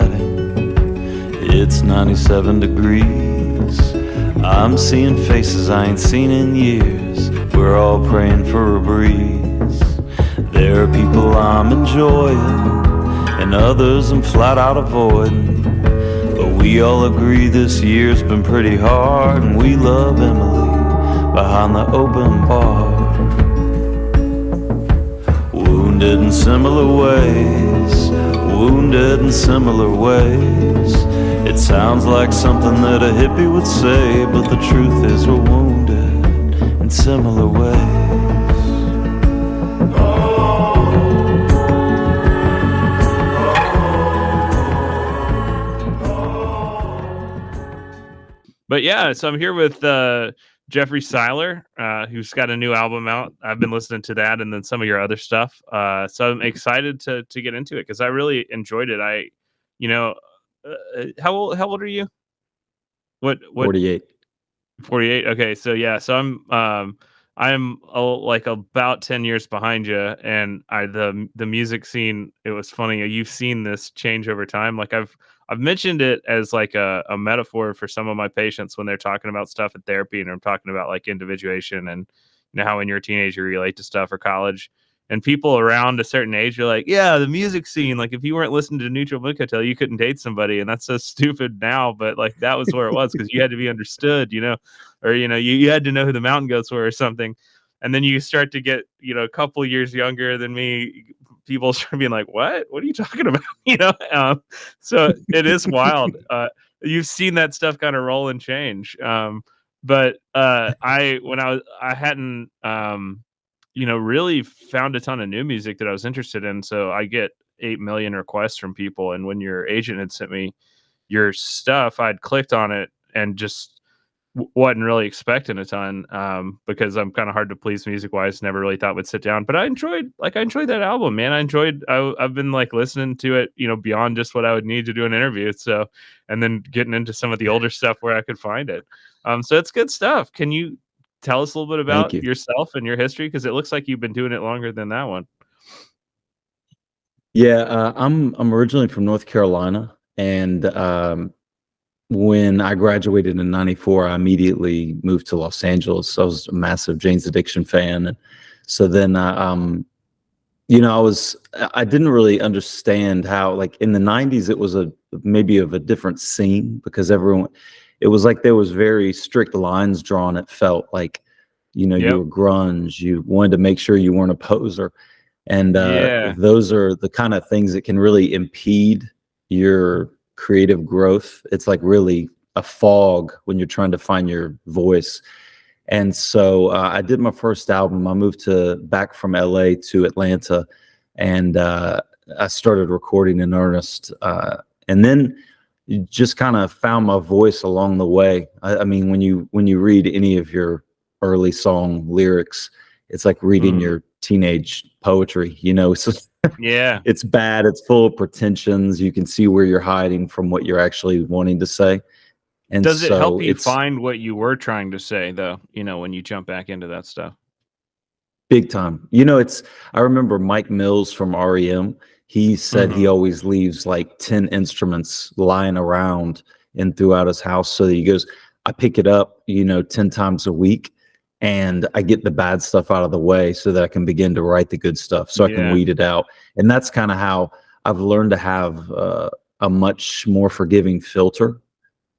riding. It's 97 degrees. I'm seeing faces I ain't seen in years. We're all praying for a breeze. There are people I'm enjoying and others I'm flat out avoiding. But we all agree this year's been pretty hard, and we love Emily behind the open bar. Wounded in similar ways, wounded in similar ways. It sounds like something that a hippie would say, but the truth is we're wounded in similar ways. But yeah, so I'm here with Jeffrey Syler, who's got a new album out. I've been listening to that and then some of your other stuff. So I'm excited to get into it because I really enjoyed it. How old are you? What 48. 48. Okay, so yeah, so I'm like about 10 years behind you, and the music scene. It was funny. You've seen this change over time. Like I've mentioned it as like a metaphor for some of my patients when they're talking about stuff in therapy, and I'm talking about like individuation and how when you're a teenager you relate to stuff, or college. And people around a certain age are like, yeah, the music scene. Like if you weren't listening to Neutral Milk Hotel, you couldn't date somebody, and that's so stupid now. But like that was where it was because you had to be understood, or you had to know who the Mountain Goats were or something. And then you start to get a couple years younger than me. People start being like, what are you talking about? So it is wild. You've seen that stuff kind of roll and change. But I hadn't really found a ton of new music that I was interested in. So I get 8 million requests from people, and when your agent had sent me your stuff, I'd clicked on it and just wasn't really expecting a ton, because I'm kind of hard to please music wise. Never really thought would sit down, but I enjoyed that album, man. I've been like listening to it, beyond just what I would need to do an interview. So, and then getting into some of the older stuff where I could find it. So it's good stuff. Can you tell us a little bit about yourself and your history? Because it looks like you've been doing it longer than that one. Yeah, I'm originally from North Carolina, and when I graduated in '94, I immediately moved to Los Angeles. I was a massive Jane's Addiction fan, and so then I didn't really understand how, like in the '90s, it was maybe of a different scene because it was like there was very strict lines drawn. It felt like, you were grunge. You wanted to make sure you weren't a poser. And those are the kind of things that can really impede your creative growth. It's like really a fog when you're trying to find your voice. And so I did my first album. I moved back from LA to Atlanta, and I started recording in earnest. And then just kind of found my voice along the way. I mean, when you read any of your early song lyrics, it's like reading your teenage poetry, It's just, it's bad. It's full of pretensions. You can see where you're hiding from what you're actually wanting to say. And does it help you find what you were trying to say, though, when you jump back into that stuff? Big time. I remember Mike Mills from REM. He said he always leaves like 10 instruments lying around and throughout his house. So he goes, I pick it up, 10 times a week, and I get the bad stuff out of the way so that I can begin to write the good stuff, so I can weed it out. And that's kind of how I've learned to have a much more forgiving filter,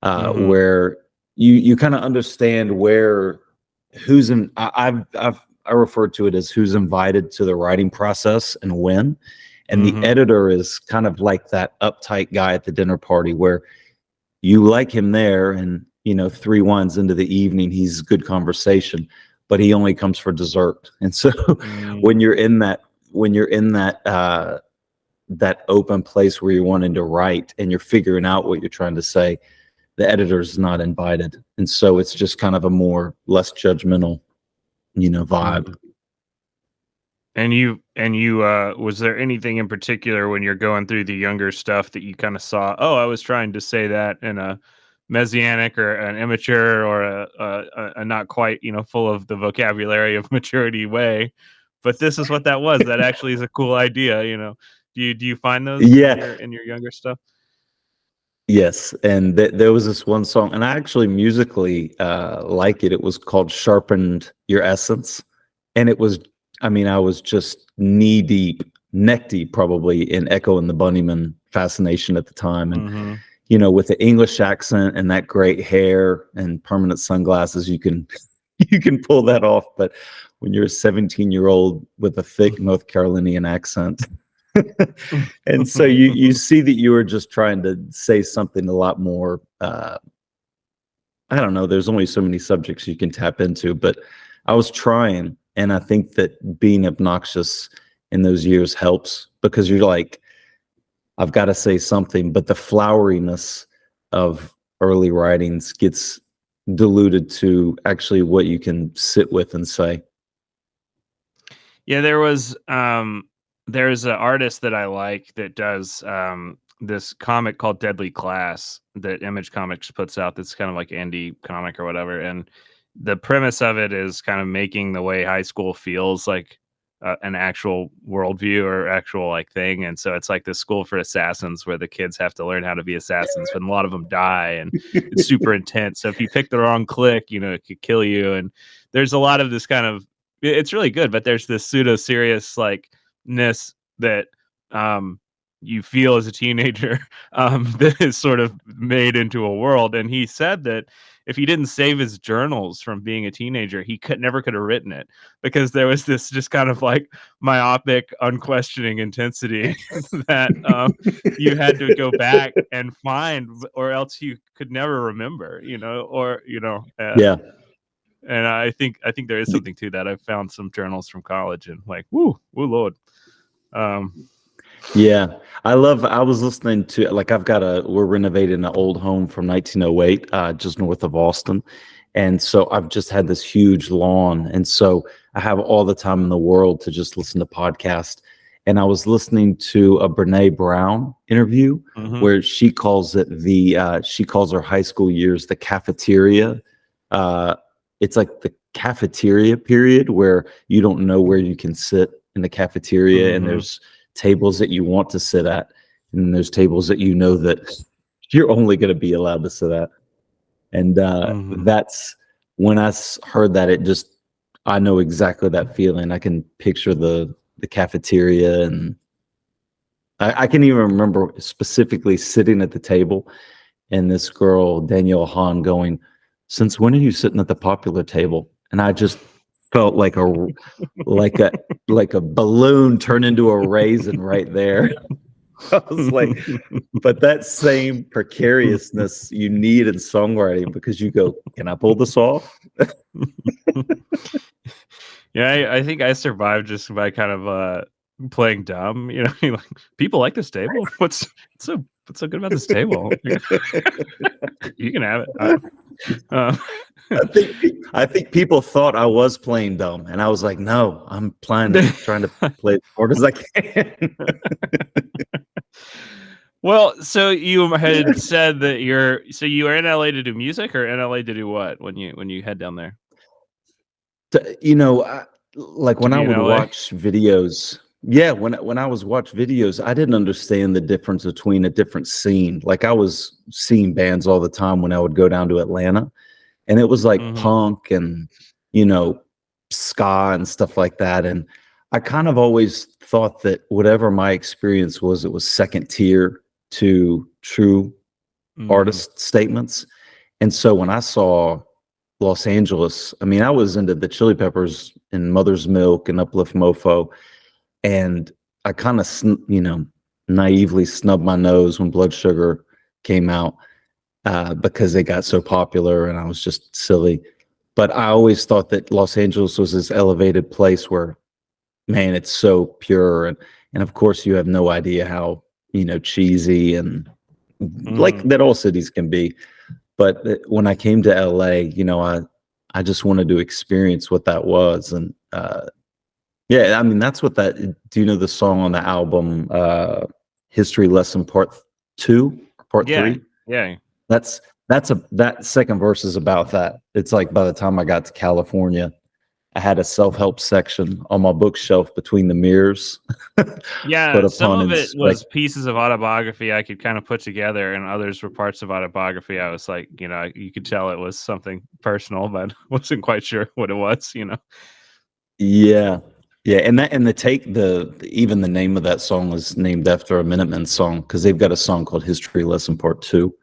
where you kind of understand who's in. I refer to it as who's invited to the writing process and when. And the editor is kind of like that uptight guy at the dinner party where you like him there, and 3 wines into the evening, he's good conversation, but he only comes for dessert. And so when you're in that that open place where you're wanting to write and you're figuring out what you're trying to say, the editor's not invited. And so it's just kind of a less judgmental, vibe. And you was there anything in particular when you're going through the younger stuff that you kind of saw, I was trying to say that in a messianic or an immature or a not quite, full of the vocabulary of maturity way, but this is what that was. That actually is a cool idea, Do you find those in your younger stuff? Yes, and there was this one song, and I actually musically like it. It was called "Sharpened Your Essence," and it was, I mean, I was just knee deep, neck deep, probably in Echo and the Bunnymen fascination at the time, and Mm-hmm. with the English accent and that great hair and permanent sunglasses, you can you can pull that off. But when you're a 17-year-old with a thick North Carolinian accent. And so you see that you were just trying to say something a lot more, I don't know, there's only so many subjects you can tap into, but I was trying, and I think that being obnoxious in those years helps, because you're like, I've got to say something, but the floweriness of early writings gets diluted to actually what you can sit with and say. Yeah, there's an artist that I like that does this comic called Deadly Class that Image Comics puts out. That's kind of like indie comic or whatever. And the premise of it is kind of making the way high school feels like an actual worldview or actual like thing. And so it's like this school for assassins where the kids have to learn how to be assassins, but a lot of them die, and it's super intense. So if you pick the wrong click, it could kill you. And there's a lot of this kind of, it's really good, but there's this pseudo serious likeness that you feel as a teenager that is sort of made into a world. And he said that if he didn't save his journals from being a teenager, he never could have written it, because there was this just kind of like myopic, unquestioning intensity that you had to go back and find, or else you could never remember, Yeah. And I think there is something to that. I've found some journals from college and like, woo Lord. Yeah, I was listening to, like, we're renovating an old home from 1908, just north of Austin. And so I've just had this huge lawn. And so I have all the time in the world to just listen to podcasts. And I was listening to a Brene Brown interview where she calls it she calls her high school years the cafeteria. It's like the cafeteria period where you don't know where you can sit in the cafeteria, and there's tables that you want to sit at, and there's tables that that you're only going to be allowed to sit at. And that's when I heard that, I know exactly that feeling. I can picture the cafeteria, and I can even remember specifically sitting at the table and this girl, Danielle Hahn, going, "Since when are you sitting at the popular table?" And I just felt like a balloon turn into a raisin right there. I was like, but that same precariousness you need in songwriting, because you go, can I pull this off? Yeah, I think I survived just by kind of playing dumb. Like, people like this table. What's so good about this table? You can have it. I think people thought I was playing dumb, and I was like, no, I'm trying to play as hard as I can. Well, so you had said that you were in LA to do music, or in LA to do what when you head down there? When I would watch videos, when I was watch videos, I didn't understand the difference between a different scene. Like, I was seeing bands all the time when I would go down to Atlanta, and it was like punk and ska and stuff like that. And I kind of always thought that whatever my experience was, it was second tier to true artist statements. And so when I saw Los Angeles, I mean, I was into the Chili Peppers and Mother's Milk and Uplift Mofo, and I kind of naively snubbed my nose when Blood Sugar came out, because they got so popular, and I was just silly. But I always thought that Los Angeles was this elevated place where, man, it's so pure, and of course you have no idea how cheesy and like that all cities can be. But when I came to LA, I just wanted to experience what that was. And yeah, I mean, that's what that. Do you know the song on the album, History Lesson Part 2, Part 3? Yeah. That second verse is about that. It's like, by the time I got to California, I had a self-help section on my bookshelf between the mirrors. But Yeah, some upon of it inspect was pieces of autobiography I could kind of put together, and others were parts of autobiography. I was like, you could tell it was something personal, but wasn't quite sure what it was. Yeah. Yeah, and even the name of that song was named after a Minutemen song because they've got a song called History Lesson Part 2.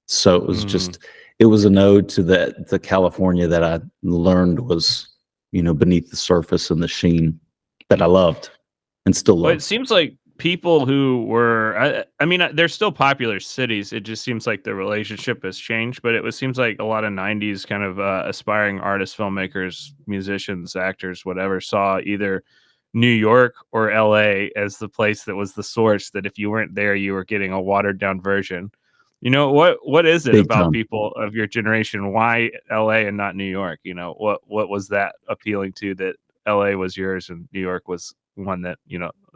So Mm, it was an ode to the California that I learned was, beneath the surface and the sheen that I loved and still well, it love. seems like people who were, I mean, they're still popular cities. It just seems like the relationship has changed, but seems like a lot of '90s kind of aspiring artists, filmmakers, musicians, actors, whatever, saw either New York or LA as the place that was the source. That if you weren't there, you were getting a watered down version. What is it Big about time. people of your generation? Why LA and not New York? What was that appealing to that LA was yours and New York was one that,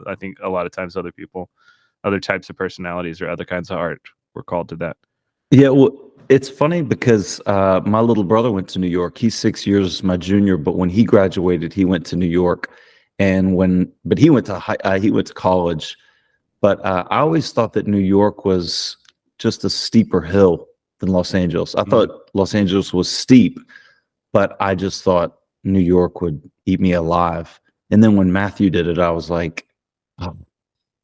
I think a lot of times other types of personalities or other kinds of art were called to that. Yeah, well, it's funny because my little brother went to New York. He's 6 years my junior, but when he graduated, he went to New York, but he went to college. But I always thought that New York was just a steeper hill than Los Angeles. I Mm. thought Los Angeles was steep, but I just thought New York would eat me alive. And then when Matthew did it, I was like, oh,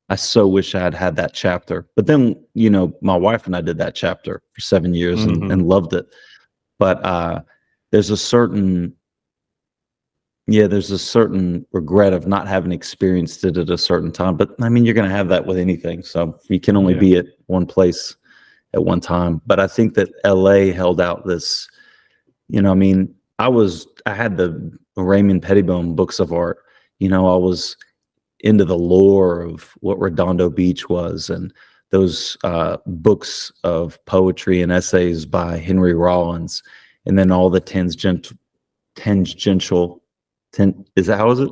I so wish I had had that chapter. But then, my wife and I did that chapter for 7 years and Mhm. loved it. But there's a certain, yeah, there's a certain regret of not having experienced it at a certain time. But I mean, you're going to have that with anything. So you can only Yeah. be at one place at one time. But I think that LA held out this, I mean, I had the Raymond Pettibone books of art. I was into the lore of what Redondo Beach was and those books of poetry and essays by Henry Rollins, and then all the tangential, is that how is it?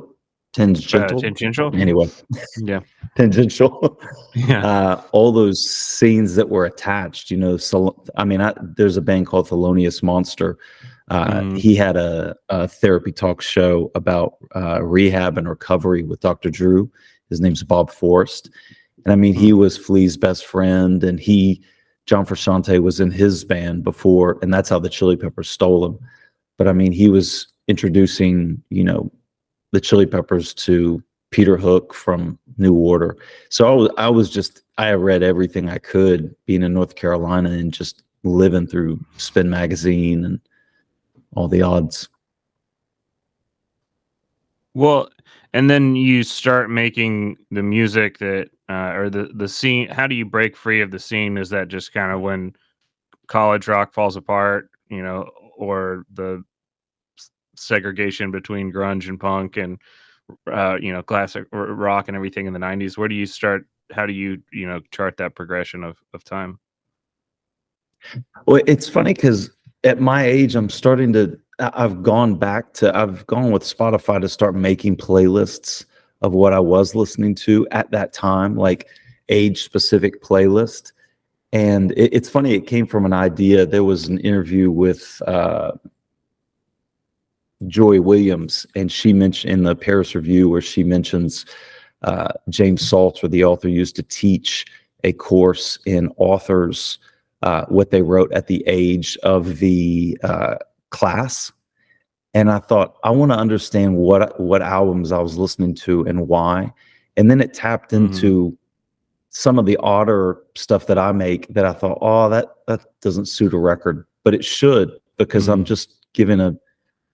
Tangential? Tangential? Anyway, Yeah. tangential. Yeah. All those scenes that were attached, so I mean, there's a band called Thelonious Monster. Mhm. He had a therapy talk show about rehab and recovery with Dr. Drew. His name's Bob Forrest. And I mean, he Mm. was Flea's best friend, and John Frusciante was in his band before, and that's how the Chili Peppers stole him. But I mean, he was introducing, the Chili Peppers to Peter Hook from New Order. So I read everything I could being in North Carolina and just living through Spin Magazine and all the odds. Well, and then you start making the music that, or the scene. How do you break free of the scene? Is that just kind of when college rock falls apart, or the segregation between grunge and punk and classic rock and everything in the '90s? Where do you start? How do you chart that progression of time? Well, it's funny because at my age, I've gone with Spotify to start making playlists of what I was listening to at that time, like age specific playlist. And it's funny, it came from an idea. There was an interview with Joy Williams, and she mentioned in the Paris Review where she mentions James Salter, the author, used to teach a course in authors what they wrote at the age of the class. And I thought, I want to understand what albums I was listening to and why. And then it tapped Mhm. into some of the odder stuff that I make that I thought, oh, that doesn't suit a record, but it should, because I'm Mhm. just giving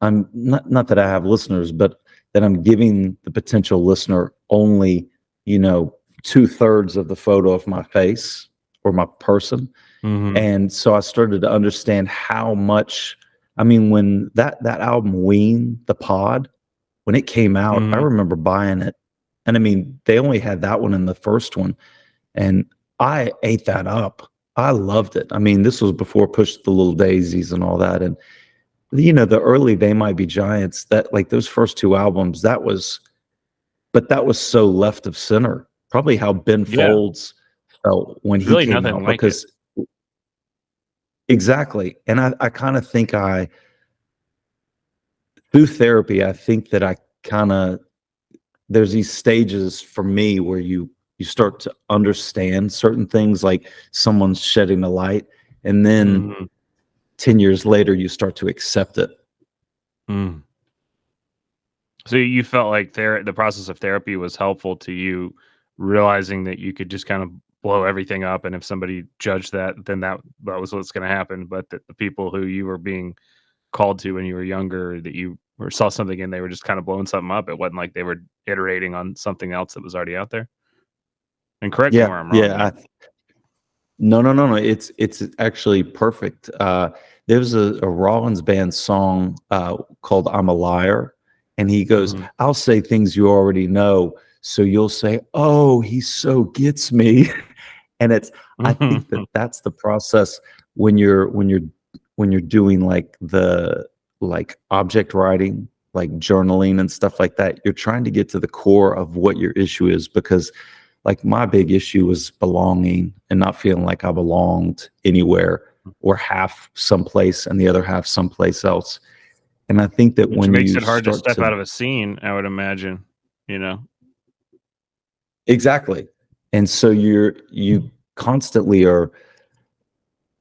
I'm not that I have listeners, but that I'm giving the potential listener only, 2/3 of the photo of my face or my person. Mhm. And so I started to understand how much, I mean, when that album Ween, The Pod, when it came out, I Mhm. remember buying it. And I mean, they only had that one in the first one. And I ate that up. I loved it. I mean, this was before Push the Little Daisies and all that. And the early They Might Be Giants, that like those first two albums, that was so left of center. Probably how Ben Yeah. Folds felt when he Really came nothing out, like it. because exactly. And I kind of think through therapy, I think that I kind of, there's these stages for me where you start to understand certain things, like someone's shedding a light, and then Mhm. 10 years later you start to accept it. Mm. So you felt like the process of therapy was helpful to you, realizing that you could just kind of blow everything up, and if somebody judged that, then that was what's going to happen. But that the people who you were being called to when you were younger, that you or saw something and they were just kind of blowing something up. It wasn't like they were iterating on something else that was already out there. And correct me Yeah, where I'm wrong, yeah. man. No, no, no, no. It's actually perfect. There's a Rollins band song called "I'm a Liar," and he goes, Hmm. "I'll say things you already know, so you'll say, 'Oh, he so gets me.'" And I think that that's the process when you're doing like the like object writing, like journaling and stuff like that. You're trying to get to the core of what your issue is, because like my big issue was belonging and not feeling like I belonged anywhere, or half someplace and the other half someplace else. And I think that Which when makes you it hard to start step to, out of a scene, I would imagine, you know? exactly. And so you constantly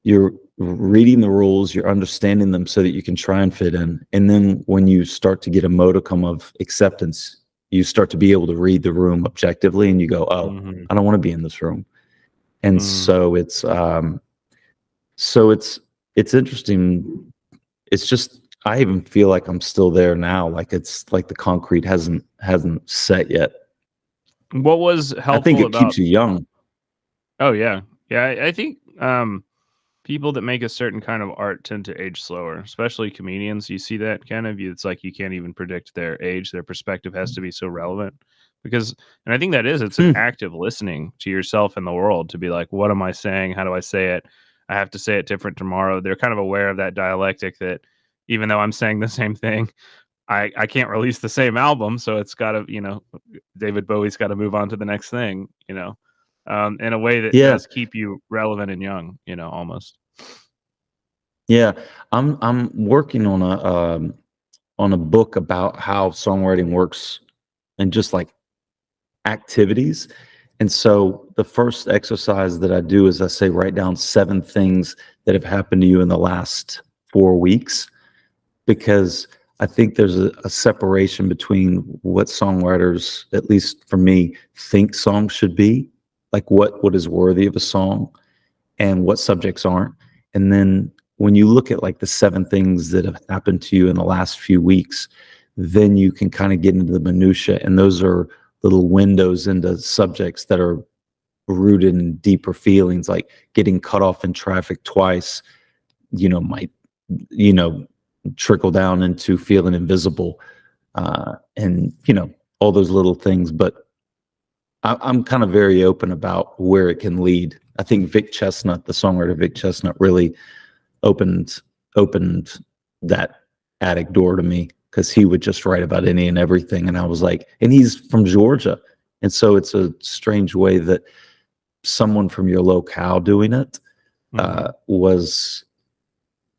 you're reading the rules, you're understanding them so that you can try and fit in. And then when you start to get a modicum of acceptance, you start to be able to read the room objectively and you go, oh, Mhm. I don't want to be in this room. And Mm. so it's interesting. It's just I even feel like I'm still there now. Like it's like the concrete hasn't set yet. What was I think helpful it keeps about you young. Oh, yeah. Yeah, I think, people that make a certain kind of art tend to age slower, especially comedians. You see that kind of it's like you can't even predict their age. Their perspective has to be so relevant because and I think that is it's an Hmm. active listening to yourself and the world to be like, what am I saying? How do I say it? I have to say it different tomorrow. They're kind of aware of that dialectic that even though I'm saying the same thing, I can't release the same album, so it's got to, David Bowie's got to move on to the next thing, in a way that Yeah, does keep you relevant and young, almost. yeah. I'm working on a book about how songwriting works and just like activities. And so the first exercise that I do is I say write down 7 things that have happened to you in the last 4 weeks, because I think there's a separation between what songwriters, at least for me, think songs should be, like what is worthy of a song, and what subjects aren't. And then when you look at like the 7 things that have happened to you in the last few weeks, then you can kind of get into the minutia, and those are little windows into subjects that are rooted in deeper feelings, like getting cut off in traffic twice, might, you know, trickle down into feeling invisible, and all those little things. But I'm kind of very open about where it can lead. I think Vic Chesnutt, the songwriter Vic Chesnutt, really opened opened that attic door to me, because he would just write about any and everything, and I was like, and he's from Georgia, and so it's a strange way that someone from your locale doing it Mhm. was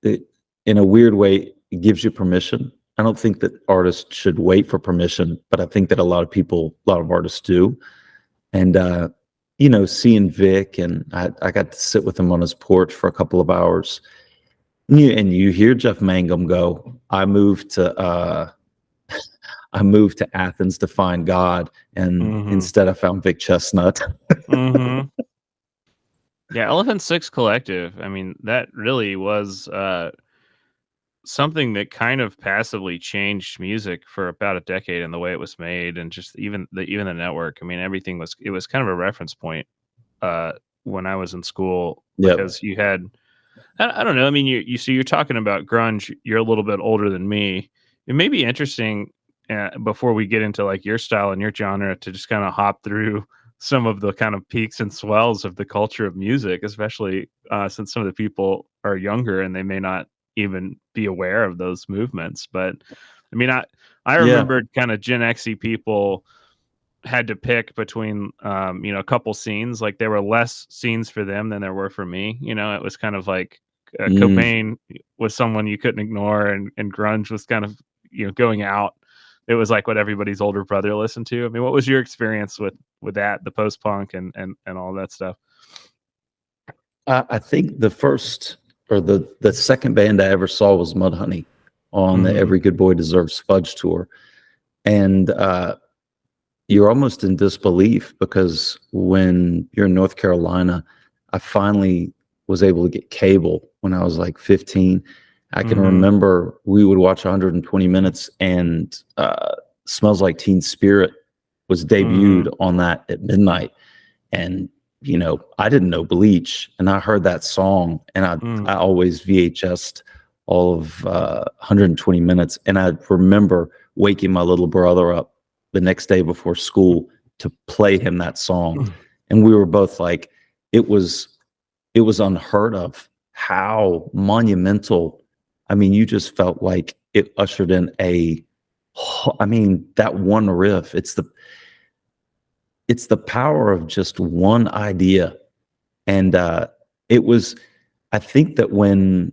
it, in a weird way, it gives you permission. I don't think that artists should wait for permission, but I think that a lot of artists do. And seeing Vic, and I got to sit with him on his porch for a couple of hours. And you hear Jeff Mangum go, I moved to Athens to find God, and Mhm. instead I found Vic Chesnutt. Mhm. Yeah, Elephant Six Collective, I mean, that really was, something that kind of passively changed music for about a decade and the way it was made and just even the network. I mean, everything was kind of a reference point, uh, when I was in school Yep. because you had I don't know. I mean, you see, you're talking about grunge. You're a little bit older than me. It may be interesting before we get into like your style and your genre to just kind of hop through some of the kind of peaks and swells of the culture of music, especially since some of the people are younger and they may not even be aware of those movements. But I mean, I Yeah. remembered kind of Gen Xy people had to pick between a couple scenes. Like there were less scenes for them than there were for me. It was kind of like Mm. Cobain was someone you couldn't ignore, and grunge was kind of going out, it was like what everybody's older brother listened to. I mean, what was your experience with that, the post punk and all that stuff? I think the first or the second band I ever saw was Mudhoney on the Every Good Boy Deserves Fudge tour. And you're almost in disbelief because when you're in North Carolina, I finally was able to get cable when I was like 15. I can remember we would watch 120 Minutes, and Smells Like Teen Spirit was debuted on that at midnight. And I didn't know Bleach, and I heard that song, and I always VHS'd all of 120 Minutes. And I remember waking my little brother up the next day before school to play him that song. And we were both like, it was unheard of how monumental. I mean, you just felt like it ushered in that one riff. It's the power of just one idea. And it was, I think that when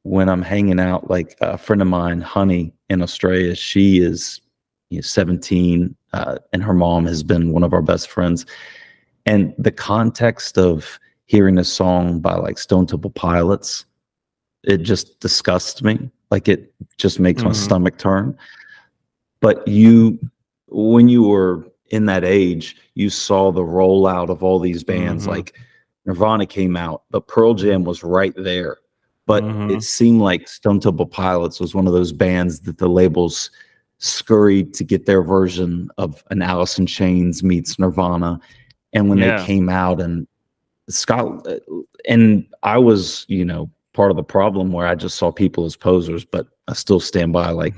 I'm hanging out, like a friend of mine, Honey, in Australia, she is 17, and her mom has been one of our best friends. And the context of hearing a song by like Stone Temple Pilots, it just disgusts me. Like, it just makes my stomach turn. But when you were in that age, you saw the rollout of all these bands. Like Nirvana came out, but Pearl Jam was right there. But it seemed like Stone Temple Pilots was one of those bands that the labels scurried to get their version of an Alice in Chains meets Nirvana. And when they came out, and Scott, and I was, part of the problem where I just saw people as posers, but I still stand by, like,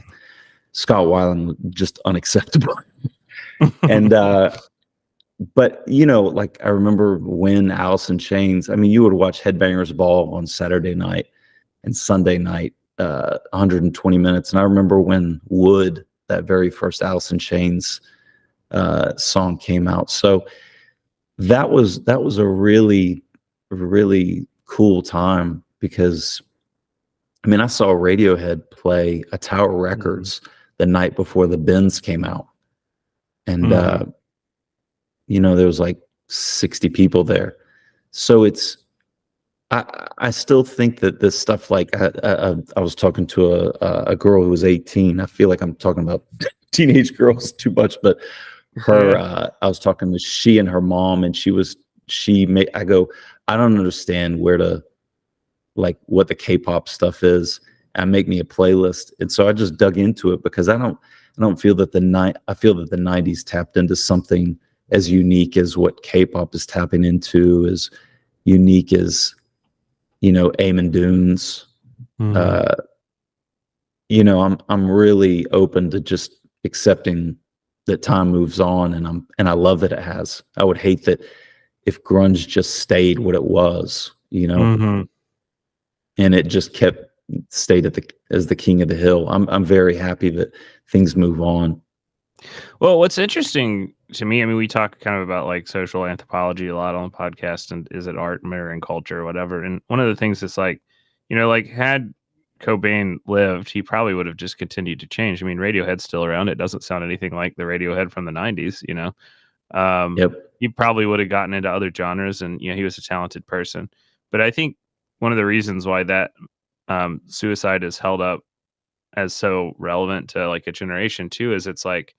Scott Weiland, just unacceptable. And but like, I remember when Alice in Chains, I mean, you would watch Headbangers Ball on Saturday night and Sunday night, 120 Minutes. And I remember when Wood, that very first Alice in Chains song, came out. So that was a really, really cool time, because I mean, I saw Radiohead play at Tower Records the night before the Bends came out. And there was like 60 people there. So I still think that this stuff, like, I was talking to a girl who was 18. I feel like I'm talking about teenage girls too much, but I was talking to she and her mom, and I go, I don't understand what the K-pop stuff is, and make me a playlist. And so I just dug into it, because I don't feel that I feel that the 90s tapped into something as unique as what K-pop is tapping into, as unique as, Eamon Dunes. I'm really open to just accepting that time moves on, and I love that it has. I would hate that if grunge just stayed what it was, and it just stayed as the king of the hill. I'm very happy that things move on. Well, what's interesting to me, I mean, we talk kind of about like social anthropology a lot on the podcast, and is it art, matter, and culture, or whatever. And one of the things is like, like, had Cobain lived, he probably would have just continued to change. I mean, Radiohead's still around. It doesn't sound anything like the Radiohead from the 90s, He probably would have gotten into other genres, and, he was a talented person. But I think one of the reasons why that suicide is held up as so relevant to like a generation too is it's like,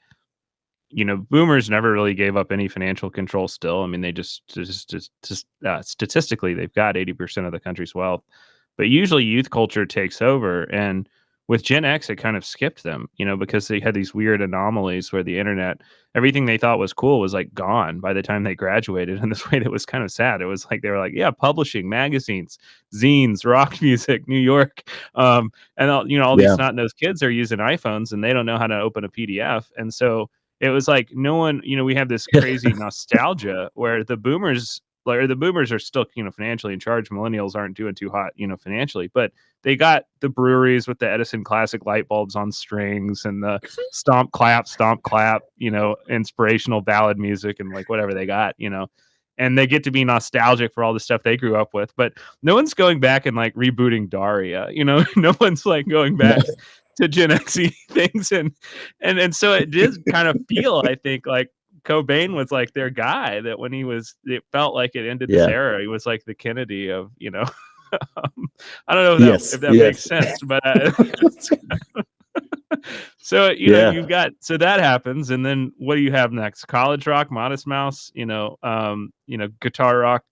boomers never really gave up any financial control still. I mean, they just statistically, they've got 80% of the country's wealth, but usually youth culture takes over. And with Gen X, it kind of skipped them, because they had these weird anomalies where the internet, everything they thought was cool was like gone by the time they graduated in this way that was kind of sad. It was like, they were like, yeah, publishing, magazines, zines, rock music, New York. And all these snot-nosed kids are using iPhones, and they don't know how to open a PDF. And so it was like, no one, we have this crazy nostalgia where the boomers are still, financially in charge. Millennials aren't doing too hot, financially, but they got the breweries with the Edison Classic light bulbs on strings, and the stomp, clap, inspirational ballad music, and like whatever they got, and they get to be nostalgic for all the stuff they grew up with. But no one's going back and like rebooting Daria, no one's like going back to Gen X-y things, and so it did kind of feel, I think, like Cobain was like their guy, that when it felt like it ended this Yeah. era. He was like the Kennedy of, I don't know Yes. if that makes Yes. sense, but so Yeah. you've got, so that happens, and then what do you have next? College rock, Modest Mouse, guitar rock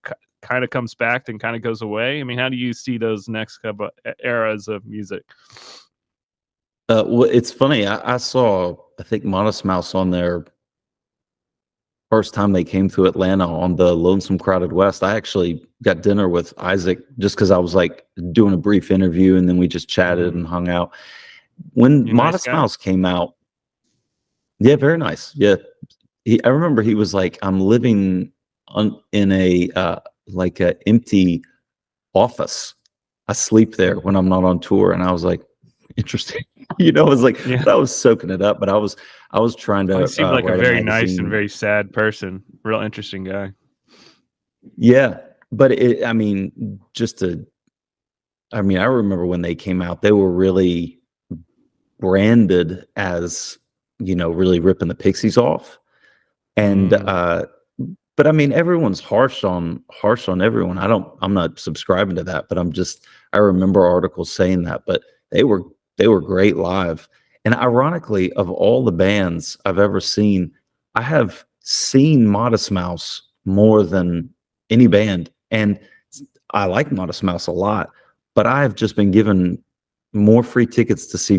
kind of comes back and kind of goes away. I mean, how do you see those next couple eras of music? Well, it's funny. I saw, I think, Modest Mouse on their first time they came to Atlanta on the Lonesome Crowded West. I actually got dinner with Isaac just because I was like doing a brief interview, and then we just chatted and hung out. When You nice Modest guy? Mouse came out, yeah, very nice. Yeah, I remember he was like, "I'm living in a like a empty office. I sleep there when I'm not on tour," and I was like, "Interesting." I was like, Yeah. but I was soaking it up. But I was trying Well, he to seemed like a write a very nice and magazine. very sad person. Real interesting guy. Yeah, but I mean, I remember when they came out, they were really branded as, really ripping the Pixies off. And Mm. but I mean, everyone's harsh on everyone. I'm not subscribing to that, but I remember articles saying that, but they were great live. And ironically, of all the bands I've ever seen, I have seen Modest Mouse more than any band. And I like Modest Mouse a lot, but I have just been given more free tickets to see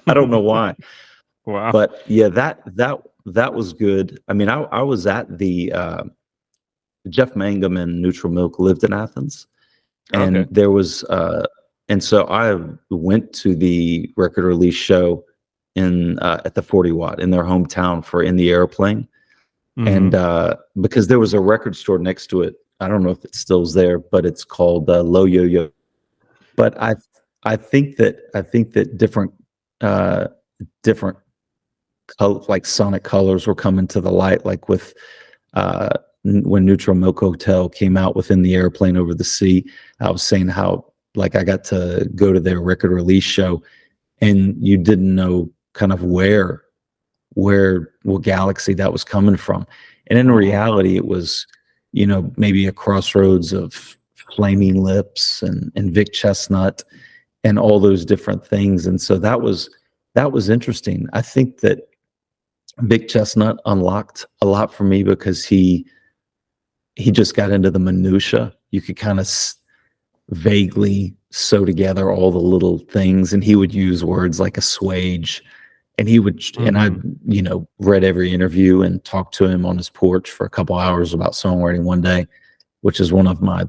I don't know why. Wow. But yeah, that was good. I mean, I was at the Jeff Mangum and Neutral Milk lived in Athens, Okay. and there was and so I went to the record release show in at the 40 Watt in their hometown for In the Airplane. And Mhm. because there was a record store next to it, I don't know if it still's there, but it's called Low Yo Yo. But I think that different like sonic colors were coming to the light, like with when Neutral Milk Hotel came out within the Airplane over the sea. I was saying how like I got to go to their record release show, and you didn't know kind of what galaxy that was coming from. And in Mhm. reality, it was, maybe a crossroads of Flaming Lips and Vic Chesnutt and all those different things. And so that was interesting. I think that Vic Chesnutt unlocked a lot for me because he just got into the minutia. You could kind of vaguely sew together all the little things, and he would use words like assuage, and I Mhm. read every interview and talked to him on his porch for a couple hours about songwriting one day, which is one of my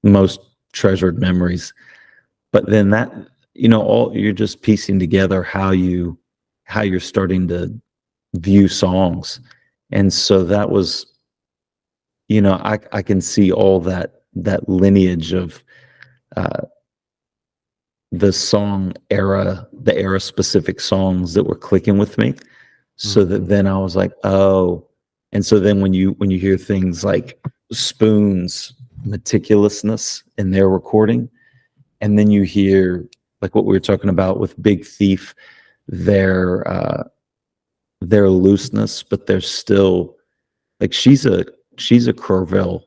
most treasured memories. But then that, all you're just piecing together how you're starting to view songs. And so that was, I can see all that lineage of uh, the era specific songs that were clicking with me. So that Mhm. then I was like, oh. And so then when you hear things like Spoon's meticulousness in their recording, and then you hear like what we were talking about with Big Thief, their looseness, but they're still like she's a Corville,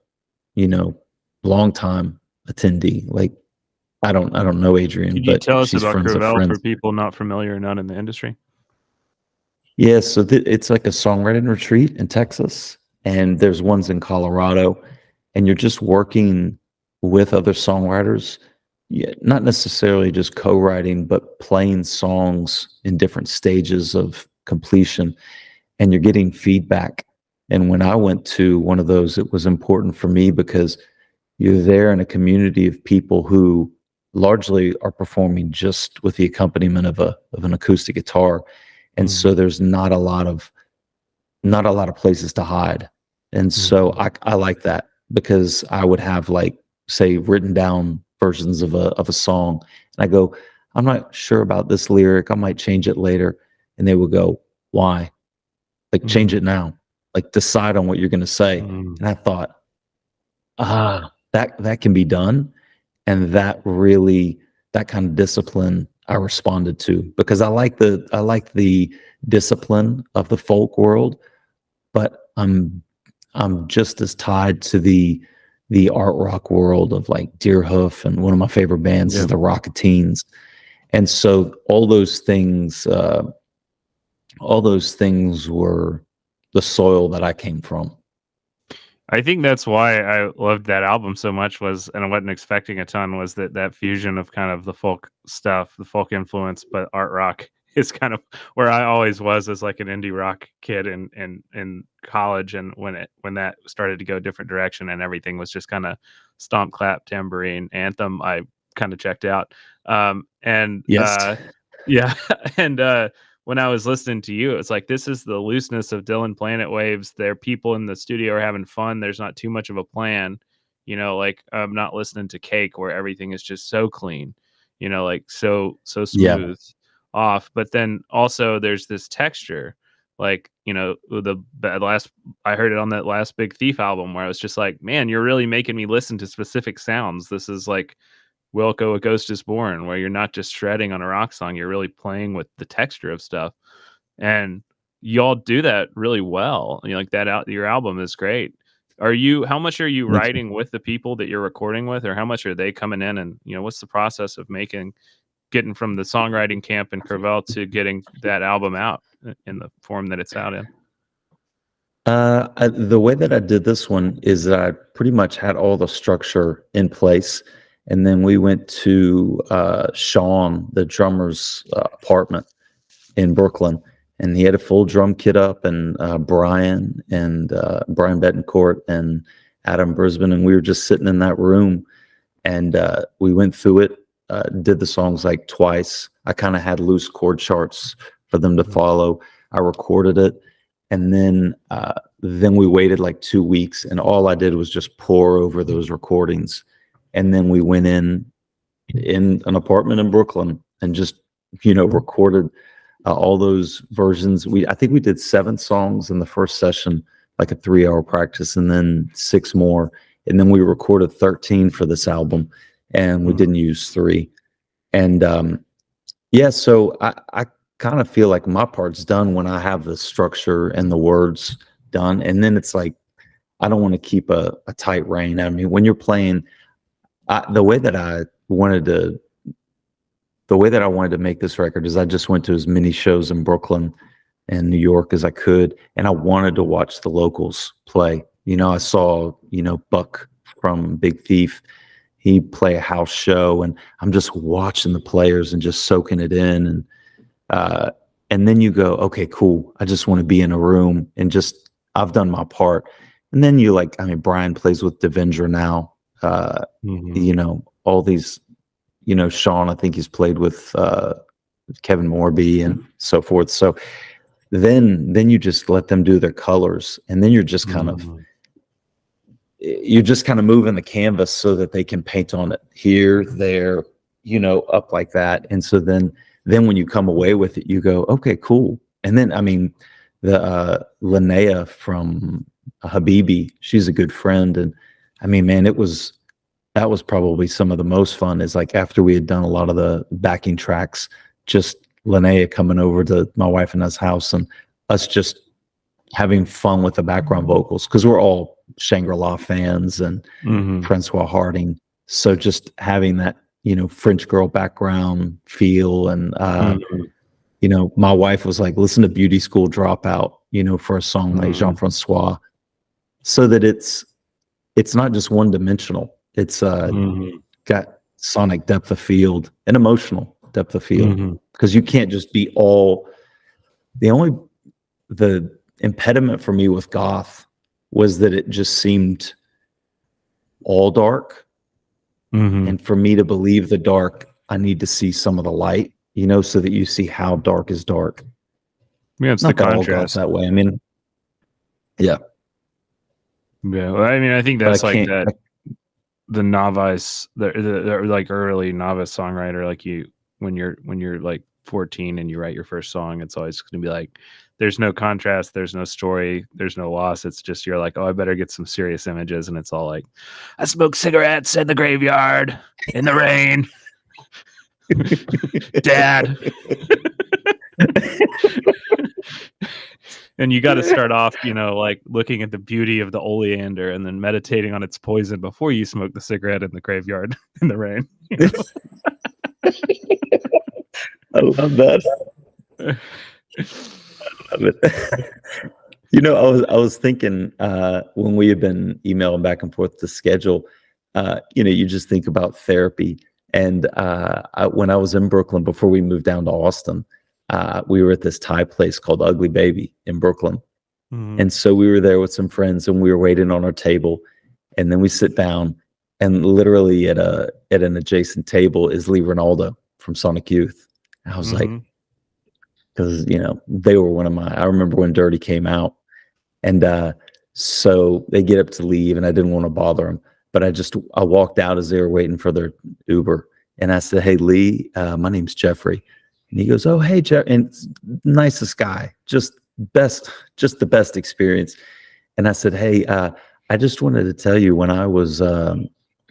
you know, long time attendee. Like I don't know Adrian, Could you but tell us she's about friends of Gravel for friends. people not familiar or not in the industry? Yeah, so it's like a songwriting retreat in Texas, and there's ones in Colorado, and you're just working with other songwriters, yeah, not necessarily just co-writing, but playing songs in different stages of completion, and you're getting feedback. And when I went to one of those, it was important for me because you're there in a community of people who largely are performing just with the accompaniment of an acoustic guitar, and so Mhm. there's not a lot of places to hide. And so Mhm. I like that because I would have like say written down versions of a song, and I go, I'm not sure about this lyric. I might change it later, and they would go, why? Like change Mhm. it now. Like decide on what you're going to say. Mhm. And I thought, that can be done, and that kind of discipline I responded to, because I like the discipline of the folk world, but I'm just as tied to the art rock world of like Deerhoof, and one of my favorite bands is the Rocketeens. And so all those things were the soil that I came from. I think that's why I loved that album so much, and I wasn't expecting a ton, was that fusion of kind of the folk stuff, the folk influence, but art rock is kind of where I always was as like an indie rock kid in college. And when that started to go a different direction and everything was just kind of stomp, clap, tambourine, anthem, I kind of checked out. Yes. Yeah. And when I was listening to you, it's like, this is the looseness of Dylan Planet Waves. There, people in the studio are having fun. There's not too much of a plan, like I'm not listening to Cake where everything is just so clean, like so smooth off. But then also there's this texture, like, the last, I heard it on that last Big Thief album where I was just like, man, you're really making me listen to specific sounds. This is like Wilco, A Ghost Is Born, where you're not just shredding on a rock song, you're really playing with the texture of stuff. And y'all do that really well. Like that your album is great. How much are you writing with the people that you're recording with, or how much are they coming in, and what's the process of getting from the songwriting camp in Curvell to getting that album out in the form that it's out in? The way that I did this one is that I pretty much had all the structure in place. And then we went to Sean, the drummer's apartment in Brooklyn, and he had a full drum kit up, and Brian Betancourt and Adam Brisbane, and we were just sitting in that room, and we went through it, did the songs like twice. I kind of had loose chord charts for them to follow. I recorded it, and then we waited like 2 weeks, and all I did was just pour over those recordings. And then we went in an apartment in Brooklyn and just, recorded all those versions. I think we did 7 songs in the first session, like a 3-hour practice, and then 6 more. And then we recorded 13 for this album, and we didn't use 3. And so I kind of feel like my part's done when I have the structure and the words done. And then it's like, I don't want to keep a tight rein. I mean, when you're playing, the way that I wanted to make this record is I just went to as many shows in Brooklyn and New York as I could, and I wanted to watch the locals play. I saw, Buck from Big Thief, he play a house show, and I'm just watching the players and just soaking it in, and then you go, okay, cool. I just want to be in a room and just, I've done my part. And then Brian plays with Devendra now. All these, Sean, I think he's played with Kevin Morby and so forth. So then you just let them do their colors, and then you're just kind of moving the canvas so that they can paint on it here, there, up like that. And so then when you come away with it, you go, okay, cool. And then the Linnea from Habibi, she's a good friend, and man, that was probably some of the most fun, is like after we had done a lot of the backing tracks, just Linnea coming over to my wife and I's house, and us just having fun with the background vocals, because we're all Shangri-La fans and Francois Harding. So just having that, French girl background feel. And, my wife was like, listen to Beauty School Dropout, for a song like Jean-Francois, so that it's not just one dimensional. It's got sonic depth of field and emotional depth of field, because you can't just be all. The impediment for me with goth was that it just seemed all dark, and for me to believe the dark, I need to see some of the light, so that you see how dark is dark. Yeah, it's not the that contrast all goth's that way. Yeah. Well, I think that's like that. The novice, the like early novice songwriter, like when you're like 14 and you write your first song, it's always going to be like, there's no contrast, there's no story, there's no loss. It's just, you're like, oh, I better get some serious images, and it's all like, I smoke cigarettes in the graveyard in the rain. Dad. And you got to start off, like looking at the beauty of the oleander and then meditating on its poison before you smoke the cigarette in the graveyard in the rain. I love that. I love it. I was thinking when we had been emailing back and forth to schedule, you just think about therapy. And when I was in Brooklyn before we moved down to Austin, we were at this Thai place called Ugly Baby in Brooklyn. Mm-hmm. And so we were there with some friends and we were waiting on our table. And then we sit down and literally at an adjacent table is Lee Ronaldo from Sonic Youth. And I was like, because, they were I remember when Dirty came out. And so they get up to leave and I didn't want to bother them. But I walked out as they were waiting for their Uber. And I said, "Hey, Lee, my name's Jeffrey." And he goes, "Oh, hey, Jeff." And nicest guy, just the best experience. And I said, "Hey, I just wanted to tell you when I was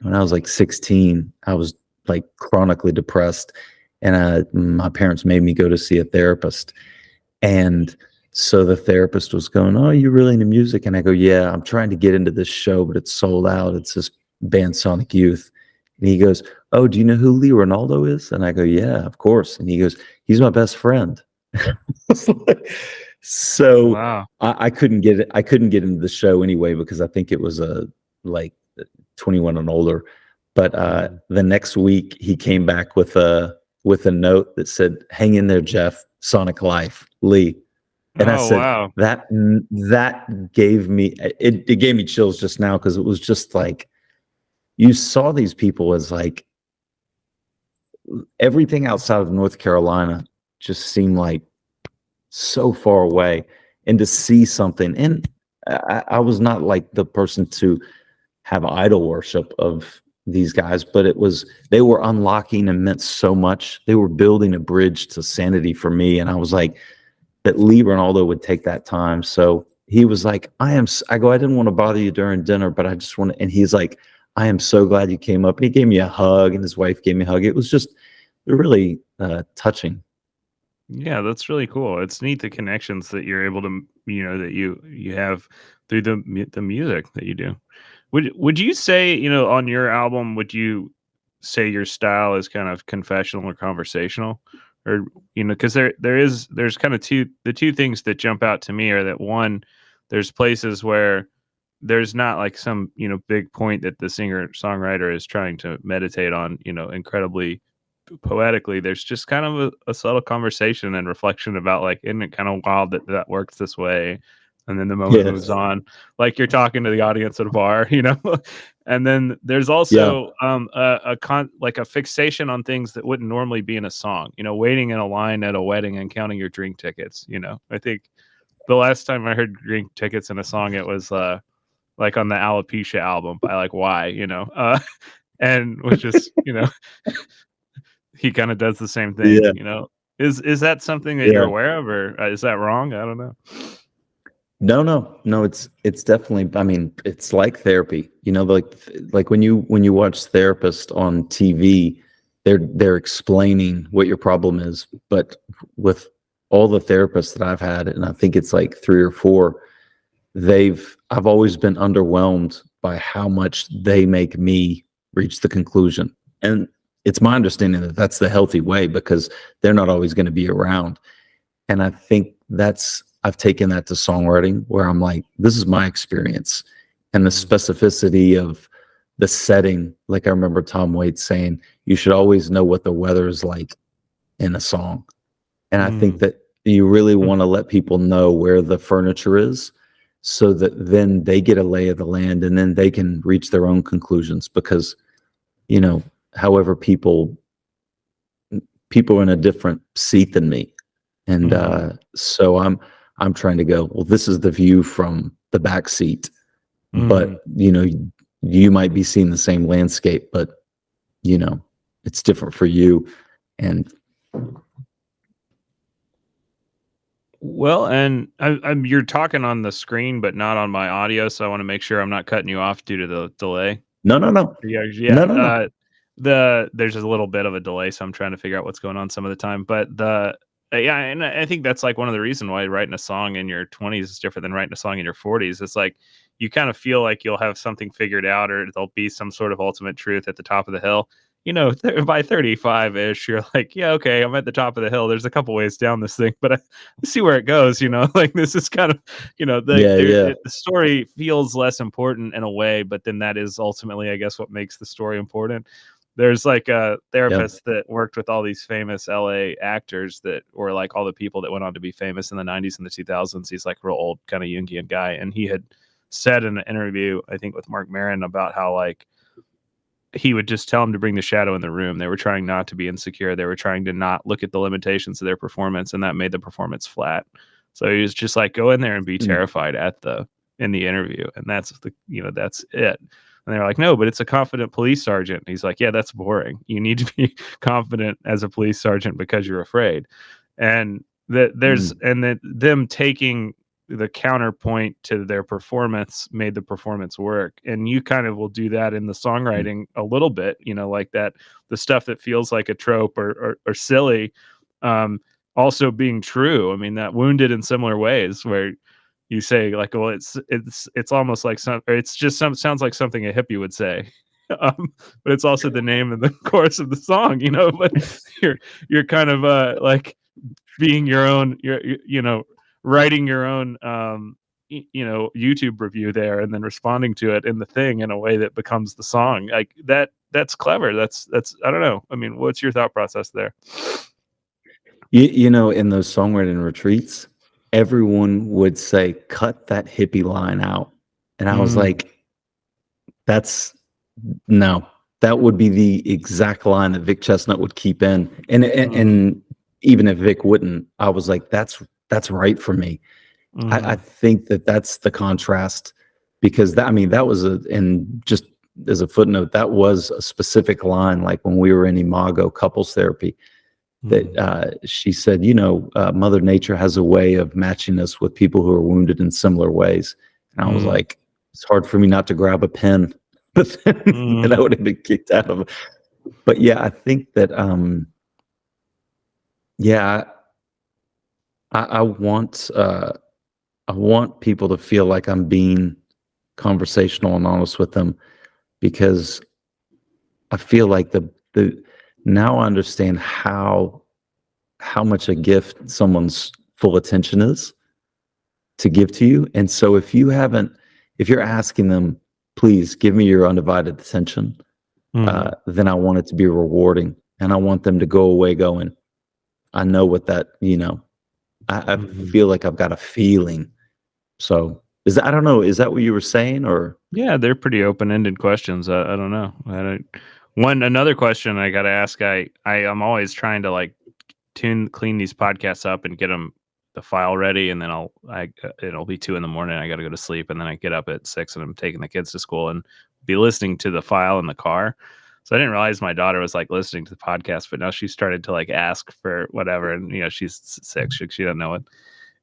like 16, I was like chronically depressed. And my parents made me go to see a therapist. And so the therapist was going, 'Oh, you're really into music?' And I go, 'Yeah, I'm trying to get into this show, but it's sold out. It's this band Sonic Youth.' And he goes, 'Oh, do you know who Lee Ronaldo is?' And I go, 'Yeah, of course.' And he goes, 'He's my best friend.'" So wow. I couldn't get it. I couldn't get into the show anyway because I think it was like 21 and older. But the next week he came back with a note that said, "Hang in there, Jeff. Sonic Life, Lee." And I said, wow. that gave me it gave me chills just now because it was just like you saw these people as like everything outside of North Carolina just seemed like so far away, and to see something. And I was not like the person to have idol worship of these guys, but they were unlocking and meant so much. They were building a bridge to sanity for me, and I was like, that Lee Ronaldo would take that time. So he was like, I go, "I didn't want to bother you during dinner, but I just want to," and he's like, "I am so glad you came up." And he gave me a hug and his wife gave me a hug. It was just really touching. Yeah, that's really cool. It's neat the connections that you're able to, that you have through the music that you do. Would you say, on your album, would you say your style is kind of confessional or conversational? Or, because there's kind of the two things that jump out to me are that one, there's places where there's not like some, big point that the singer songwriter is trying to meditate on, incredibly poetically. There's just kind of a subtle conversation and reflection about like, isn't it kind of wild that works this way? And then the moment moves on, like you're talking to the audience at a bar, And then there's also like a fixation on things that wouldn't normally be in a song, waiting in a line at a wedding and counting your drink tickets. I think the last time I heard drink tickets in a song, it was like on the Alopecia album by like Why, and which is, he kind of does the same thing, Is that something that you're aware of, or is that wrong? I don't know. No, it's definitely, I mean, it's like therapy, like when you watch Therapist on TV, they're explaining what your problem is. But with all the therapists that I've had, and I think it's like 3 or 4, I've always been underwhelmed by how much they make me reach the conclusion. And it's my understanding that that's the healthy way because they're not always going to be around. And I think I've taken that to songwriting where I'm like, this is my experience, and the specificity of the setting. Like I remember Tom Waits saying, you should always know what the weather is like in a song. And I think that you really want to let people know where the furniture is so that then they get a lay of the land and then they can reach their own conclusions because, however people are in a different seat than me. And so I'm trying to go, well, this is the view from the back seat, but you might be seeing the same landscape, but it's different for you. And well, and you're talking on the screen, but not on my audio. So I want to make sure I'm not cutting you off due to the delay. No. Yeah. there's a little bit of a delay, so I'm trying to figure out what's going on some of the time. But yeah, and I think that's like one of the reasons why writing a song in your 20s is different than writing a song in your 40s. It's like you kind of feel like you'll have something figured out, or there'll be some sort of ultimate truth at the top of the hill. By 35 ish, you're like, yeah, okay, I'm at the top of the hill. There's a couple ways down this thing, but I see where it goes. Like this is kind of, the story feels less important in a way, but then that is ultimately, I guess, what makes the story important. There's like a therapist that worked with all these famous LA actors that were like all the people that went on to be famous in the 90s and the 2000s. He's like a real old kind of Jungian guy. And he had said in an interview, I think with Mark Maron, about how like he would just tell them to bring the shadow in the room. They were trying not to be insecure. They were trying to not look at the limitations of their performance, and that made the performance flat. So he was just like, go in there and be terrified in the interview. And that's that's it. And they're like, no, but it's a confident police sergeant. And he's like, yeah, that's boring. You need to be confident as a police sergeant because you're afraid. And them taking the counterpoint to their performance made the performance work. And you kind of will do that in the songwriting a little bit, like that, the stuff that feels like a trope or silly, also being true. I mean, that wounded in similar ways, where you say like, well, it's almost like sounds like something a hippie would say, but it's also the name of the chorus of the song, but you're kind of like being your own, writing your own YouTube review there, and then responding to it in the thing in a way that becomes the song. Like that's clever. That's I don't know. I mean, what's your thought process there? In those songwriting retreats, everyone would say, cut that hippie line out. And I was like, that would be the exact line that Vic Chesnutt would keep in. And even if Vic wouldn't, I was like, that's right for me. I think that's the contrast, because that was and just as a footnote, that was a specific line. Like when we were in Imago couples therapy, that she said, Mother Nature has a way of matching us with people who are wounded in similar ways. And I was like, it's hard for me not to grab a pen, but then I would have been kicked out of it. But yeah, I think that, I want people to feel like I'm being conversational and honest with them, because I feel like now I understand how much a gift someone's full attention is to give to you. And so if you're asking them, please give me your undivided attention, then I want it to be rewarding, and I want them to go away going, I know what that, I feel like I've got a feeling. So I don't know, is that what you were saying? Or yeah, they're pretty open-ended questions. I don't know. Another question I got to ask. I'm always trying to like clean these podcasts up and get the file ready, and then it'll be 2 a.m. I got to go to sleep, and then I get up at 6 and I'm taking the kids to school and be listening to the file in the car. So I didn't realize my daughter was like listening to the podcast, but now she started to like ask for whatever, and she's 6, she doesn't know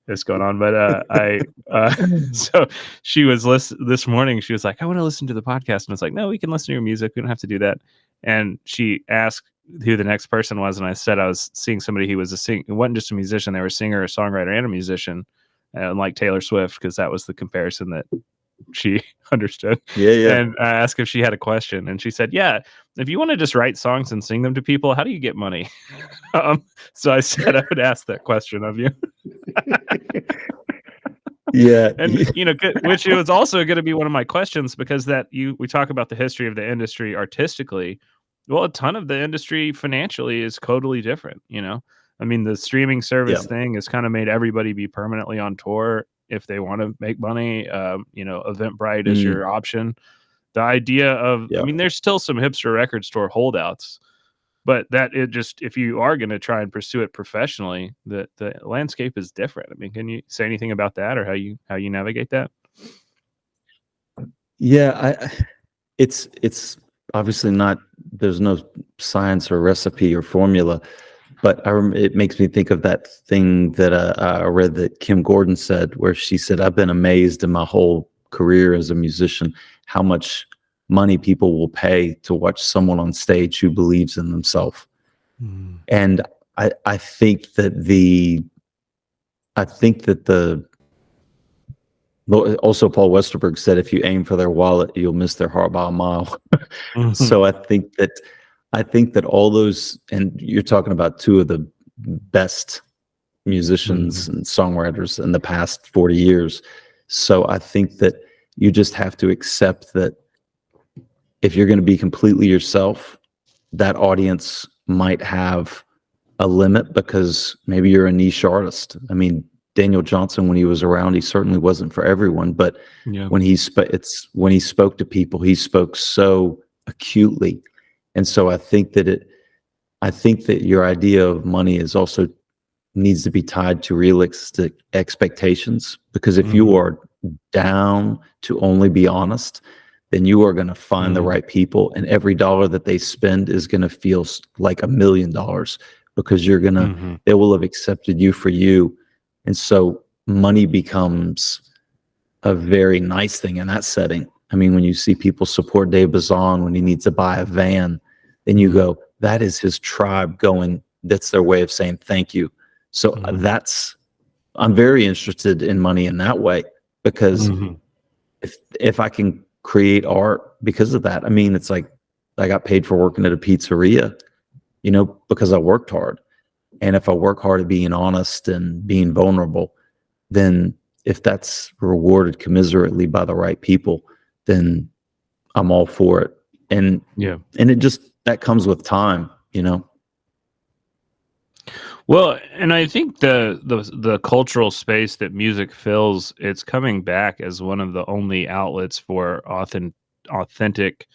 what's going on. But so she was this morning. She was like, I want to listen to the podcast, and I was like, no, we can listen to your music. We don't have to do that. And she asked who the next person was, and I said I was seeing somebody who was it wasn't just a musician; they were a singer, a songwriter, and a musician, like Taylor Swift, because that was the comparison that she understood. Yeah. And I asked if she had a question, and she said, yeah, if you want to just write songs and sing them to people, how do you get money? So I said I would ask that question of you. Yeah. And which it was also going to be one of my questions, because we talk about the history of the industry artistically. Well, a ton of the industry financially is totally different. I mean, the streaming service thing has kind of made everybody be permanently on tour if they want to make money. Eventbrite is your option. The idea of, I mean, there's still some hipster record store holdouts, but if you are going to try and pursue it professionally, the landscape is different. I mean, can you say anything about that, or how you navigate that? Yeah, it's obviously not, there's no science or recipe or formula, but it makes me think of that thing that I read that Kim Gordon said, where she said, I've been amazed in my whole career as a musician how much money people will pay to watch someone on stage who believes in themselves. And I think that also Paul Westerberg said, if you aim for their wallet, you'll miss their heart by a mile. So I think that all those, and you're talking about two of the best musicians and songwriters in the past 40 years. So I think that you just have to accept that if you're going to be completely yourself, that audience might have a limit because maybe you're a niche artist. I mean, Daniel Johnson, when he was around, he certainly wasn't for everyone, but when he spoke to people, he spoke so acutely. And so I think that your idea of money is also needs to be tied to realistic expectations, because if you are down to only be honest, then you are going to find the right people, and every dollar that they spend is going to feel like $1 million, because you're going to they will have accepted you for you. And so money becomes a very nice thing in that setting. I mean, when you see people support Dave Bazan when he needs to buy a van, then you go, that is his tribe going, that's their way of saying thank you. So I'm very interested in money in that way, because if I can create art because of that, I mean, it's like I got paid for working at a pizzeria, because I worked hard. And if I work hard at being honest and being vulnerable, then if that's rewarded commiserately by the right people, then I'm all for it. And it just, that comes with time, Well, and I think the cultural space that music fills, it's coming back as one of the only outlets for authentic,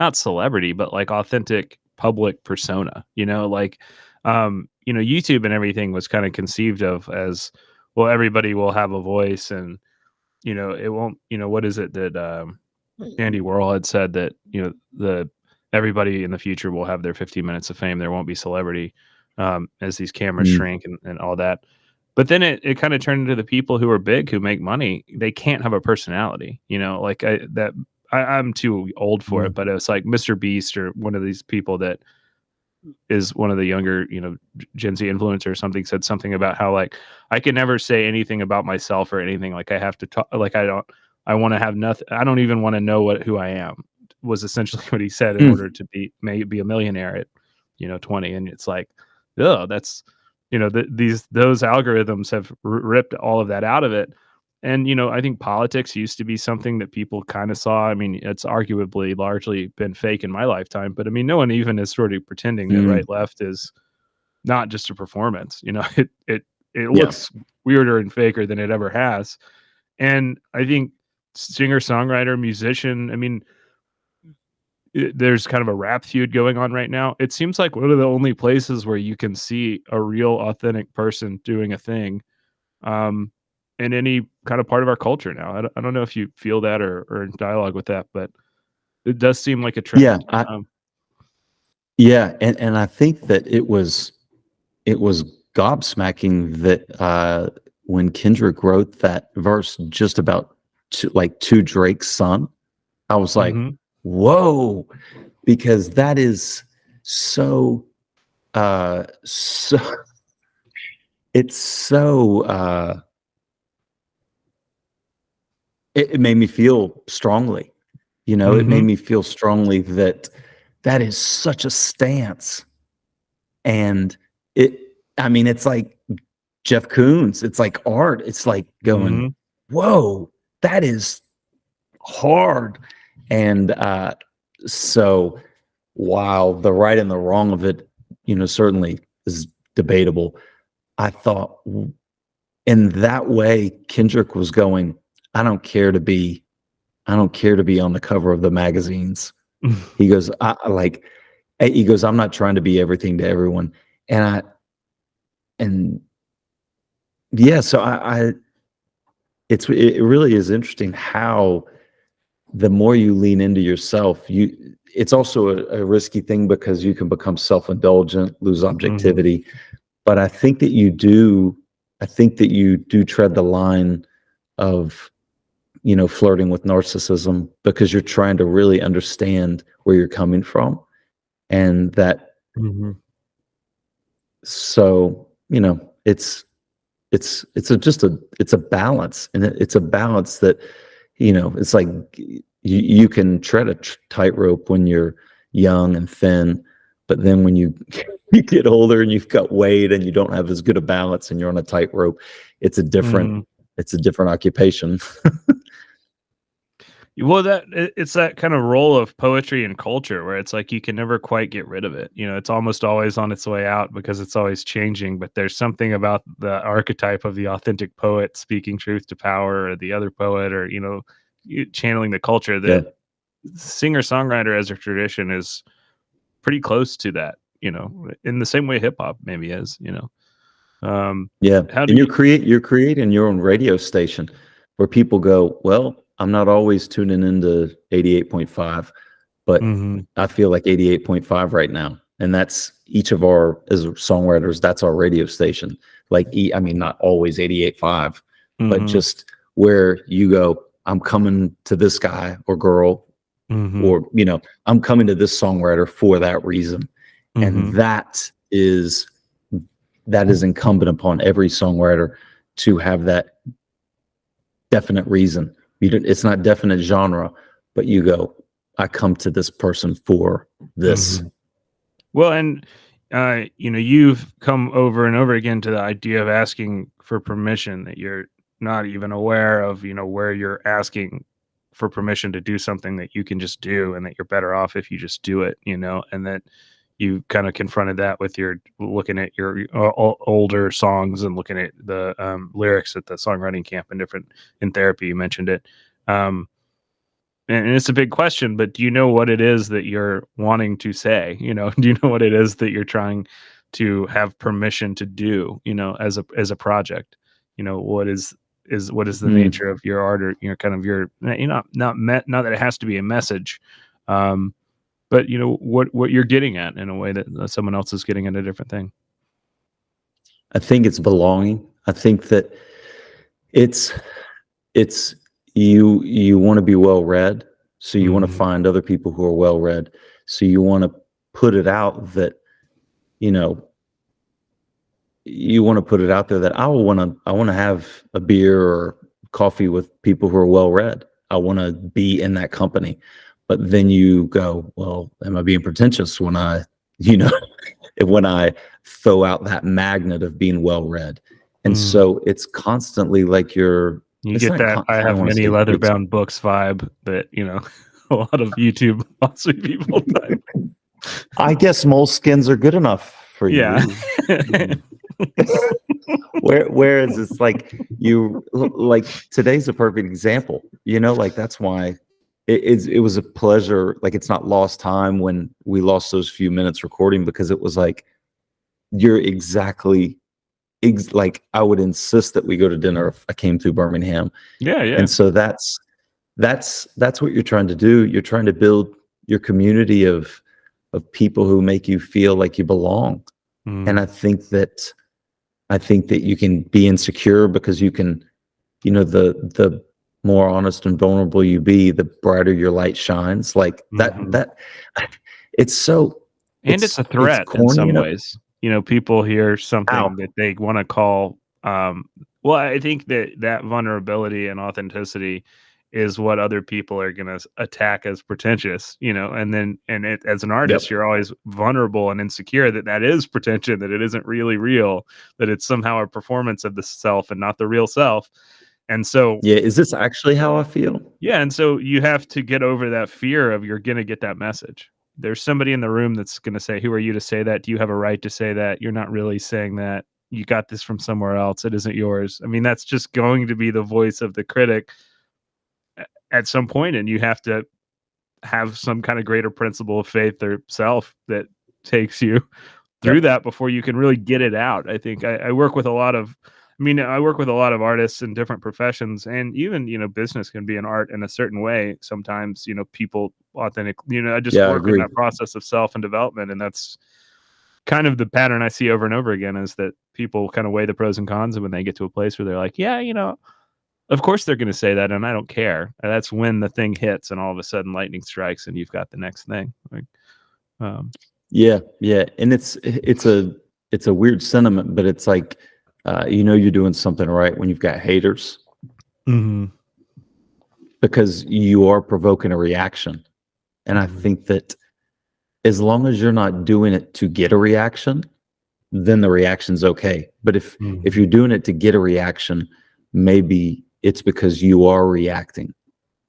not celebrity, but like authentic public persona. YouTube and everything was kind of conceived of as, well, everybody will have a voice, and it won't. What is it that Andy Warhol had said, that everybody in the future will have their 15 minutes of fame. There won't be celebrity. As these cameras shrink and all that. But then it kind of turned into the people who are big, who make money. They can't have a personality, I'm too old for it, but it's like Mr. Beast or one of these people that is one of the younger, Gen Z influencer or something, said something about how, like, I can never say anything about myself or anything. Like, I have to talk, like, I want to have nothing. I don't even want to know who I am, was essentially what he said, in order to be a millionaire at, 20. And it's like, oh, that's, those algorithms have ripped all of that out of it. And, I think politics used to be something that people kind of saw. I mean, it's arguably largely been fake in my lifetime, but I mean, no one even is sort of pretending that right left is not just a performance. It looks weirder and faker than it ever has. And I think singer, songwriter, musician, I mean, there's kind of a rap feud going on right now. It seems like one of the only places where you can see a real authentic person doing a thing in any kind of part of our culture now. I don't know if you feel that or in dialogue with that, but it does seem like a trend. And I think that it was gobsmacking that when Kendrick wrote that verse just about to Drake's son, I was like, whoa, because that is so it's so it made me feel strongly, it made me feel strongly that is such a stance. And it's like Jeff Koons, it's like art, it's like going, whoa, that is hard. And so while the right and the wrong of it, certainly is debatable, I thought in that way, Kendrick was going, I don't care to be on the cover of the magazines. He goes, I'm not trying to be everything to everyone. So it really is interesting how the more you lean into yourself, it's also a risky thing, because you can become self-indulgent, lose objectivity. But I think that you do tread the line of flirting with narcissism, because you're trying to really understand where you're coming from. And that, so, it's a balance, and it's a balance that, it's like you can tread a tightrope when you're young and thin, but then when you get older and you've got weight and you don't have as good a balance and you're on a tightrope, it's a different occupation. Well, it's that kind of role of poetry and culture where it's like you can never quite get rid of it. It's almost always on its way out because it's always changing. But there's something about the archetype of the authentic poet speaking truth to power, or the other poet, or channeling the culture, that singer-songwriter as a tradition is pretty close to that. In the same way hip hop maybe is. How do you're creating your own radio station where people go, well, I'm not always tuning into 88.5, but I feel like 88.5 right now. And that's each of our, as songwriters, that's our radio station. Like, I mean, not always 88.5, but just where you go, I'm coming to this guy or girl, or, I'm coming to this songwriter for that reason. And that is incumbent upon every songwriter to have that definite reason. It's not definite genre, but you go, I come to this person for this. Well, and you've come over and over again to the idea of asking for permission, that you're not even aware of, where you're asking for permission to do something that you can just do, and that you're better off if you just do it, and that you kind of confronted that with your looking at your older songs and looking at the lyrics at the songwriting camp in therapy. You mentioned it. And it's a big question, but do you know what it is that you're wanting to say? Do you know what it is that you're trying to have permission to do, as a project? What is the nature of your art, or, kind of your, not that it has to be a message, but what you're getting at in a way that someone else is getting at a different thing. I think it's belonging. I think that it's you want to be well read, so you want to find other people who are well read, so you want to put it out that you want to put it out there that I want to have a beer or coffee with people who are well read. I want to be in that company. But then you go, well, am I being pretentious when I throw out that magnet of being well read? And so it's constantly like you get that I have many leather-bound books vibe that, a lot of YouTube also people type. I guess moleskins are good enough for you. Yeah. Whereas it's like today's a perfect example, like that's why it was a pleasure. Like, it's not lost time when we lost those few minutes recording, because it was like, you're exactly like, I would insist that we go to dinner if I came through Birmingham. Yeah. And so that's what you're trying to do. You're trying to build your community of people who make you feel like you belong. And I think that you can be insecure because you can, the more honest and vulnerable you be, the brighter your light shines. Like that it's so, and it's a threat in some ways. People hear something that they want to call, well, I think that vulnerability and authenticity is what other people are going to attack as pretentious, and as an artist, you're always vulnerable and insecure that is pretension, that it isn't really real, that it's somehow a performance of the self and not the real self. And so, is this actually how I feel? Yeah. And so you have to get over that fear of, you're going to get that message. There's somebody in the room that's going to say, who are you to say that? Do you have a right to say that? You're not really saying that. You got this from somewhere else. It isn't yours. I mean, that's just going to be the voice of the critic at some point, and you have to have some kind of greater principle of faith or self that takes you through that before you can really get it out. I think I work with a lot of artists in different professions, and even, business can be an art in a certain way. Sometimes, people authentic, I just work in that process of self and development. And that's kind of the pattern I see over and over again, is that people kind of weigh the pros and cons. And when they get to a place where they're like, yeah, of course they're going to say that, and I don't care. That's when the thing hits, and all of a sudden lightning strikes, and you've got the next thing. Like, yeah, and it's a weird sentiment, but it's like you're doing something right when you've got haters, because you are provoking a reaction, and I think that as long as you're not doing it to get a reaction, then the reaction's okay. But if you're doing it to get a reaction, maybe it's because you are reacting.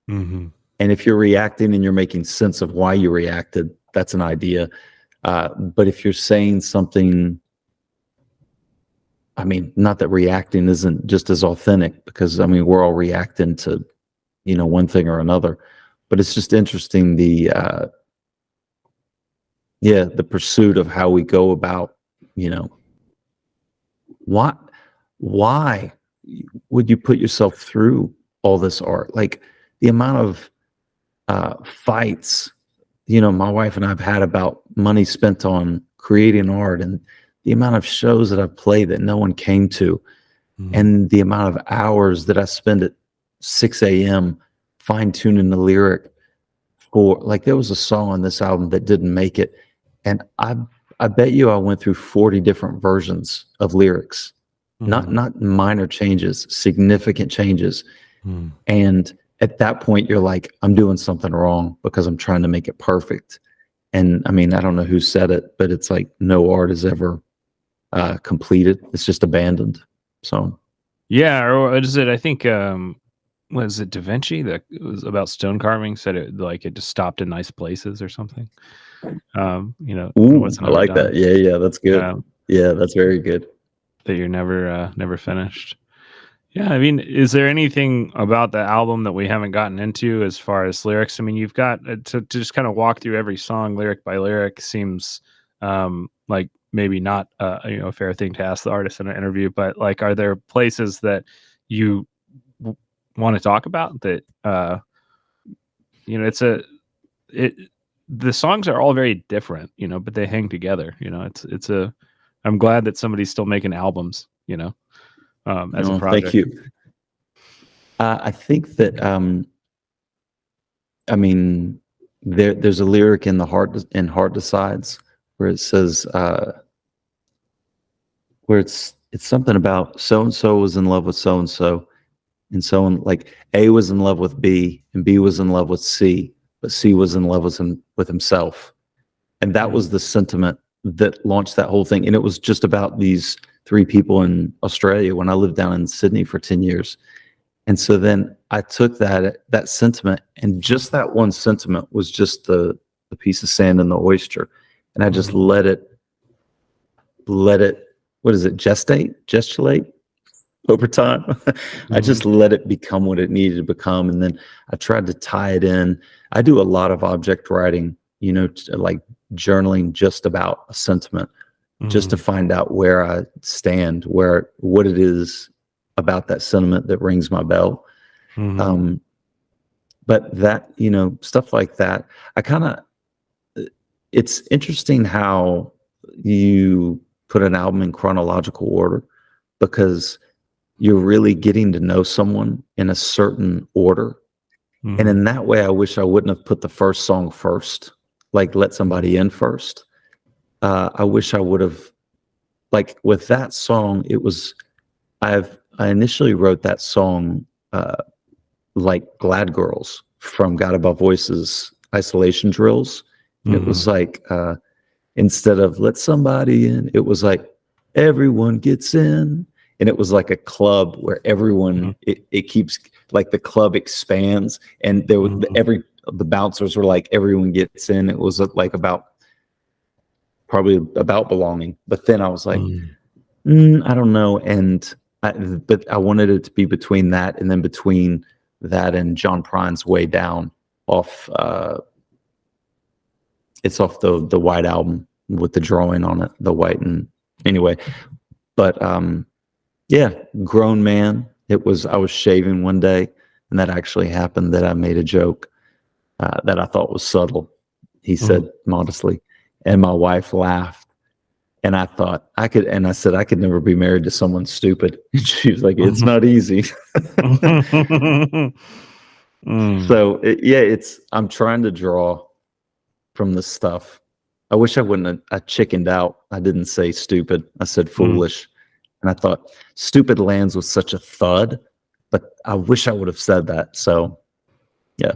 And if you're reacting and you're making sense of why you reacted, that's an idea. But if you're saying something, I mean, not that reacting isn't just as authentic, because I mean, we're all reacting to, one thing or another, but it's just interesting, the pursuit of how we go about, why would you put yourself through all this art? Like the amount of fights, my wife and I've had about money spent on creating art, and the amount of shows that I've played that no one came to, and the amount of hours that I spend at 6 a.m. fine-tuning the lyric for, like, there was a song on this album that didn't make it, and I bet you I went through 40 different versions of lyrics, not minor changes, significant changes. And at that point, you're like, I'm doing something wrong because I'm trying to make it perfect. And I mean, I don't know who said it, but it's like no art is ever completed. It's just abandoned. So, yeah. Or what is it? I think, was it Da Vinci that it was about stone carving? Said it like it just stopped in nice places or something. Ooh, I like that. Yeah, that's good. Yeah, that's very good. That you're never finished. Yeah, I mean, is there anything about the album that we haven't gotten into as far as lyrics? I mean, you've got to just kind of walk through every song lyric by lyric seems like maybe not a fair thing to ask the artist in an interview, but like, are there places that you want to talk about that the songs are all very different, but they hang together. I'm glad that somebody's still making albums, as a project. Thank you. I think that, I mean, there's a lyric in Heart Decides where it says, where it's something about so-and-so was in love with so-and-so, and so on, like A was in love with B and B was in love with C, but C was in love with himself. And that was the sentiment that launched that whole thing. And it was just about these three people in Australia when I lived down in Sydney for 10 years. And so then I took that sentiment, and just that one sentiment was just the piece of sand in the oyster. And I just let it, what is it? Gestulate over time. I just let it become what it needed to become. And then I tried to tie it in. I do a lot of object writing, like journaling just about a sentiment, just to find out where I stand, what it is about that sentiment that rings my bell. But that, stuff like that, it's interesting how you put an album in chronological order, because you're really getting to know someone in a certain order. And in that way, I wish I wouldn't have put the first song first, like let somebody in first. I wish I would have, like with that song, I initially wrote that song like Glad Girls from God Above Voices isolation drills. And it was like, instead of let somebody in, it was like everyone gets in. And it was like a club where everyone, it keeps, like the club expands, and there was the bouncers were like, everyone gets in. It was like probably about belonging. But then I was like, I don't know. But I wanted it to be between that, and then between that and John Prine's Way Down off, it's off the White album with the drawing on it, the white, and anyway, but, yeah, Grown Man. I was shaving one day, and that actually happened, that I made a joke that I thought was subtle. He said modestly, and my wife laughed. And I thought I could, and I said, I could never be married to someone stupid. And she was like, it's not easy. Mm. So yeah, I'm trying to draw from the stuff. I wish I wouldn't have, I chickened out. I didn't say stupid. I said foolish. And I thought stupid lands with such a thud, but I wish I would have said that. So yeah.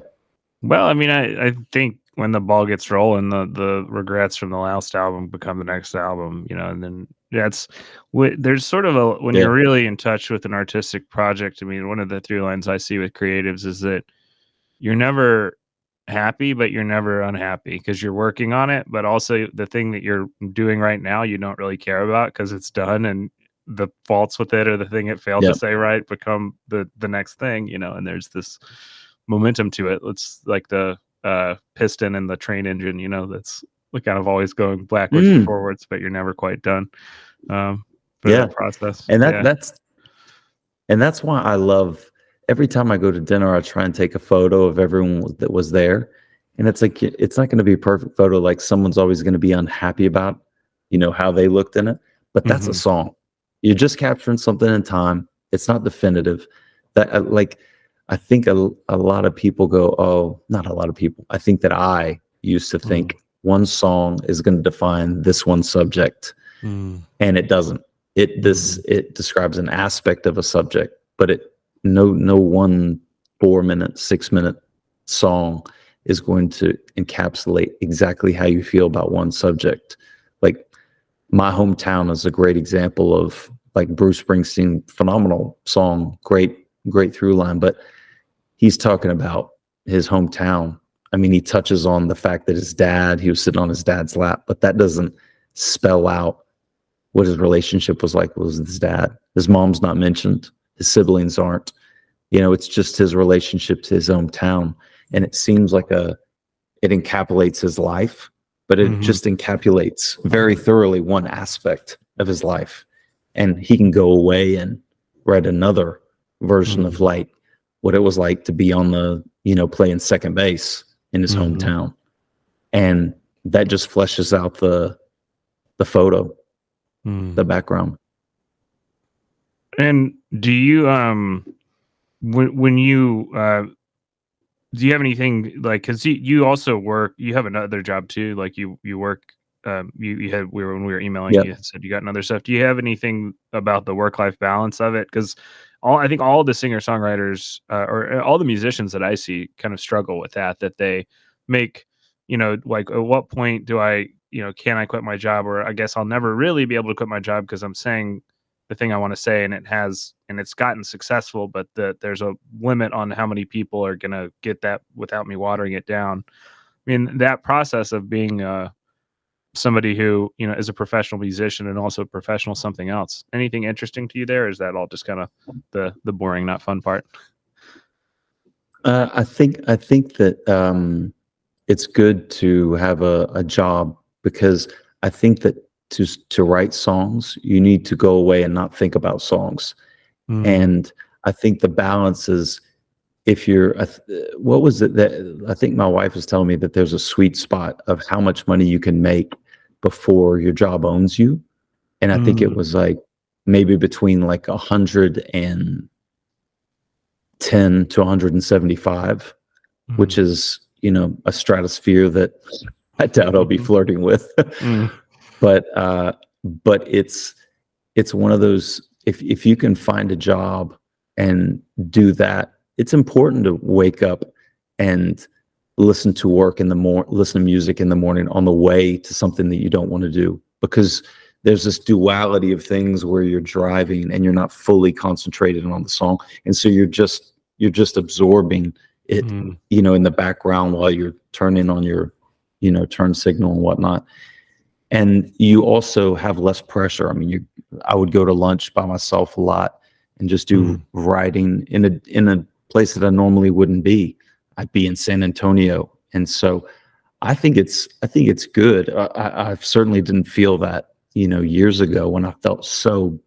Well, I mean, I think when the ball gets rolling, the regrets from the last album become the next album, and then there's sort of when Yeah. you're really in touch with an artistic project. I mean, one of the through lines I see with creatives is that you're never happy, but you're never unhappy because you're working on it. But also the thing that you're doing right now, you don't really care about because it's done, and the faults with it or the thing it failed to say right become the next thing, and there's this momentum to it. It's like the piston and the train engine, that's kind of always going backwards and forwards, but you're never quite done for the process. And that's why I love every time I go to dinner, I try and take a photo of everyone that was there. And it's like, it's not going to be a perfect photo. Like someone's always going to be unhappy about, how they looked in it, but that's a song. You're just capturing something in time. It's not definitive. That I think a lot of people go, oh, not a lot of people. I think that I used to think one song is going to define this one subject, and it doesn't. It describes an aspect of a subject, but no 1 4-minute, 6-minute song is going to encapsulate exactly how you feel about one subject. Like My Hometown is a great example of like Bruce Springsteen, phenomenal song, great through line, but he's talking about his hometown. I mean, he touches on the fact that he was sitting on his dad's lap, but that doesn't spell out what his relationship was like with his dad. His mom's not mentioned. His siblings aren't. It's just his relationship to his hometown. And it seems like it encapsulates his life, but it just encapsulates very thoroughly one aspect of his life. And he can go away and write another version of what it was like to be on the, playing second base in his hometown. And that just fleshes out the photo, the background. And do you, when you, do you have anything like, cause you also work, you have another job too. Like you work, when we were emailing, you said you got another stuff. Do you have anything about the work-life balance of it? Cause I think all the singer-songwriters or all the musicians that I see kind of struggle with that they make, like at what point do I, can I quit my job? Or I guess I'll never really be able to quit my job because I'm saying the thing I want to say and it's gotten successful, but there's a limit on how many people are going to get that without me watering it down. I mean, that process of being somebody who, is a professional musician and also a professional something else. Anything interesting to you there? Or is that all just kind of the boring, not fun part? I think that it's good to have a job, because I think that to write songs, you need to go away and not think about songs. And I think the balance is, if you're, what was it that I think my wife was telling me, that there's a sweet spot of how much money you can make before your job owns you. And I think it was like maybe between like 110 to 175, which is, a stratosphere that I doubt I'll be flirting with. But it's one of those, if you can find a job and do that, it's important to wake up and listen to music in the morning on the way to something that you don't want to do, because there's this duality of things where you're driving and you're not fully concentrated on the song. And so you're just absorbing it, in the background while you're turning on your, turn signal and whatnot. And you also have less pressure. I mean, I would go to lunch by myself a lot and just do writing in a place that I normally wouldn't be. I'd be in San Antonio. And so I think it's good. I certainly didn't feel that, years ago, when I felt so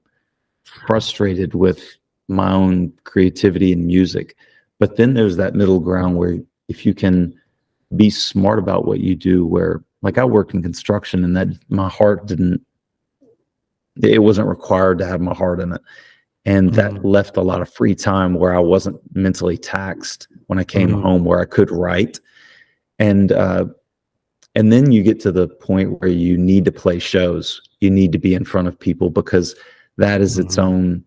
frustrated with my own creativity and music. But then there's that middle ground where if you can be smart about what you do, where like I worked in construction, and that my heart didn't It wasn't required to have my heart in it. And that left a lot of free time where I wasn't mentally taxed when I came home, where I could write. And then you get to the point where you need to play shows. You need to be in front of people, because that is its own.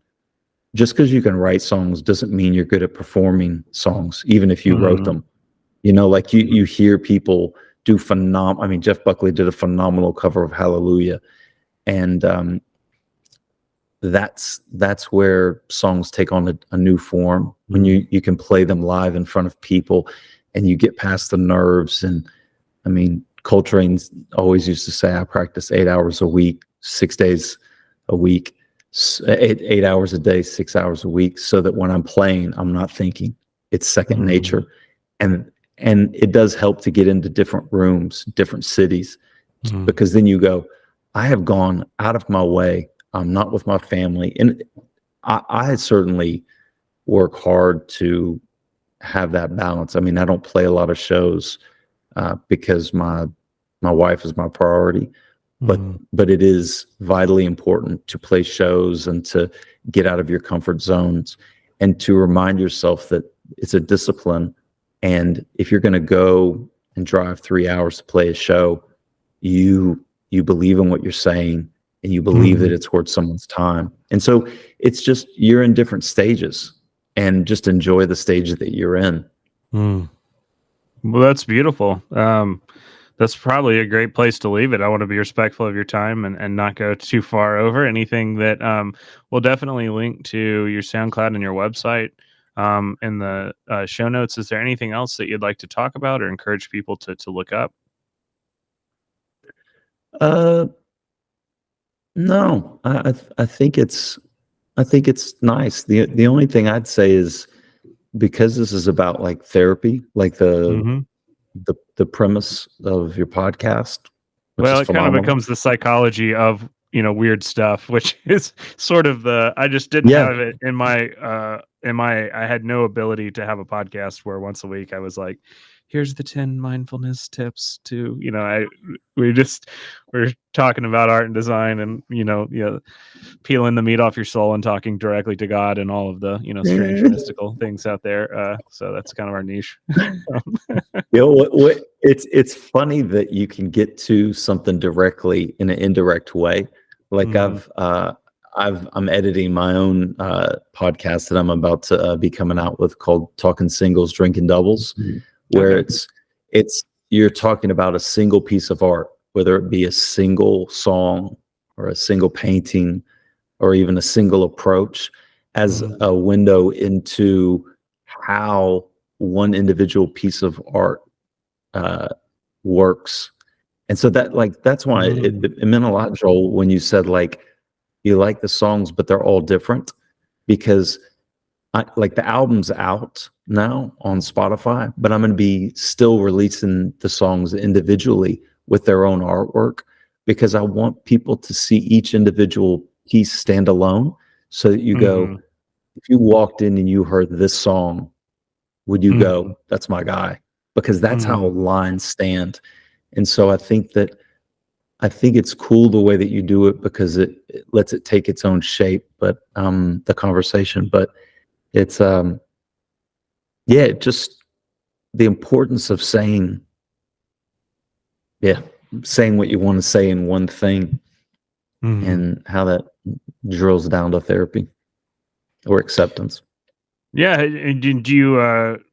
Just because you can write songs doesn't mean you're good at performing songs, even if you wrote them. Like you hear people do phenomenal. I mean, Jeff Buckley did a phenomenal cover of Hallelujah. And that's where songs take on a new form, when you can play them live in front of people and you get past the nerves. And I mean, Coltrane always used to say, I practice 8 hours a week, 6 days a week, 8 hours a day, 6 hours a week, so that when I'm playing, I'm not thinking. It's second nature. And it does help to get into different rooms, different cities, because then you go, I have gone out of my way. I'm not with my family. And I certainly work hard to have that balance. I mean, I don't play a lot of shows because my wife is my priority, but it is vitally important to play shows and to get out of your comfort zones and to remind yourself that it's a discipline. And if you're going to go and drive 3 hours to play a show, you believe in what you're saying, and you believe that it's worth someone's time. And so it's just, you're in different stages, and just enjoy the stage that you're in. Well, that's beautiful. That's probably a great place to leave it. I want to be respectful of your time and not go too far over anything. That we'll definitely link to your SoundCloud and your website in the show notes. Is there anything else that you'd like to talk about or encourage people to look up? No, I think it's nice. The only thing I'd say is, because this is about like therapy, like the premise of your podcast, which well, is it phenomenal. kind of becomes the psychology of weird stuff, which is sort of I just didn't have it in my I had no ability to have a podcast where once a week I was like, here's the 10 mindfulness tips to, we're talking about art and design, and peeling the meat off your soul and talking directly to God and all of the strange mystical things out there. So that's kind of our niche. It's funny that you can get to something directly in an indirect way. Like I'm editing my own podcast that I'm about to be coming out with, called Talking Singles, Drinking Doubles, where it's you're talking about a single piece of art, whether it be a single song or a single painting or even a single approach, as a window into how one individual piece of art works. And so that's why it meant a lot, Joel, when you said like you like the songs, but they're all different, because like the album's out now on Spotify, but I'm going to be still releasing the songs individually with their own artwork, because I want people to see each individual piece stand alone, so that you go, if you walked in and you heard this song, would you go, that's my guy? Because that's how lines stand. And so I think it's cool the way that you do it, because it lets it take its own shape, but the conversation, but it's just the importance of saying what you want to say in one thing, and how that drills down to therapy or acceptance. Yeah. Did you,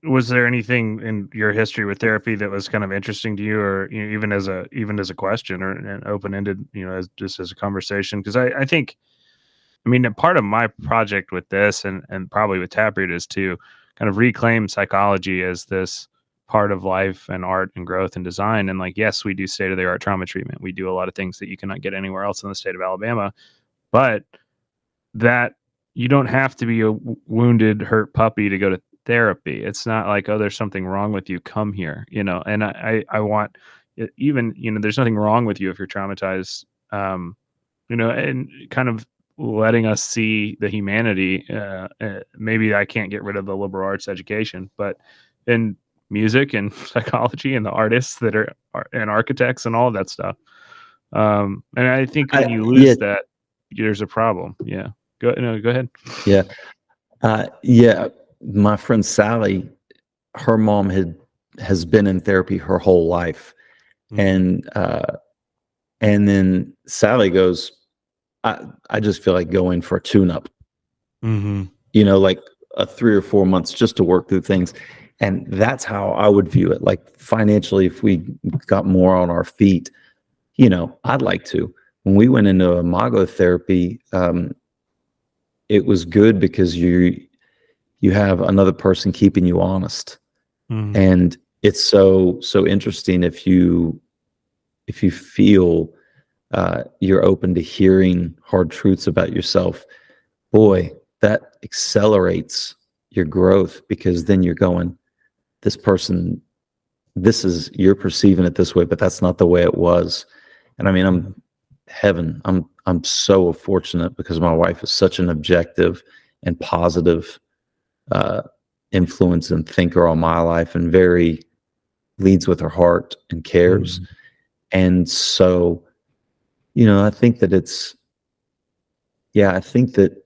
was there anything in your history with therapy that was kind of interesting to you, or even as a question, or an open-ended, just as a conversation? Because I think, a part of my project with this and probably with Taproot is to kind of reclaim psychology as this part of life and art and growth and design. And like, yes, we do state-of-the-art trauma treatment. We do a lot of things that you cannot get anywhere else in the state of Alabama, but that you don't have to be a wounded, hurt puppy to go to therapy. It's not like, oh, there's something wrong with you, come here, and I want, even, there's nothing wrong with you if you're traumatized, and kind of letting us see the humanity. Maybe I can't get rid of the liberal arts education, but in music and psychology and the artists that are and architects and all of that stuff. And I think when you lose that, there's a problem. Yeah. Go ahead. Yeah. Yeah. My friend Sally, her mom has been in therapy her whole life. Mm-hmm. And then Sally goes, I just feel like going for a tune-up, Mm-hmm. like a 3 or 4 months just to work through things. And that's how I would view it. Like financially, if we got more on our feet, I'd like to. When we went into imago therapy, it was good because you have another person keeping you honest. Mm-hmm. And it's so interesting if you feel you're open to hearing hard truths about yourself. Boy, that accelerates your growth, because then you're going, this person, you're perceiving it this way, but that's not the way it was. And I mean, I'm so fortunate because my wife is such an objective and positive uh, influence and thinker on my life, and very leads with her heart and cares. Mm-hmm. And so, I think that I think that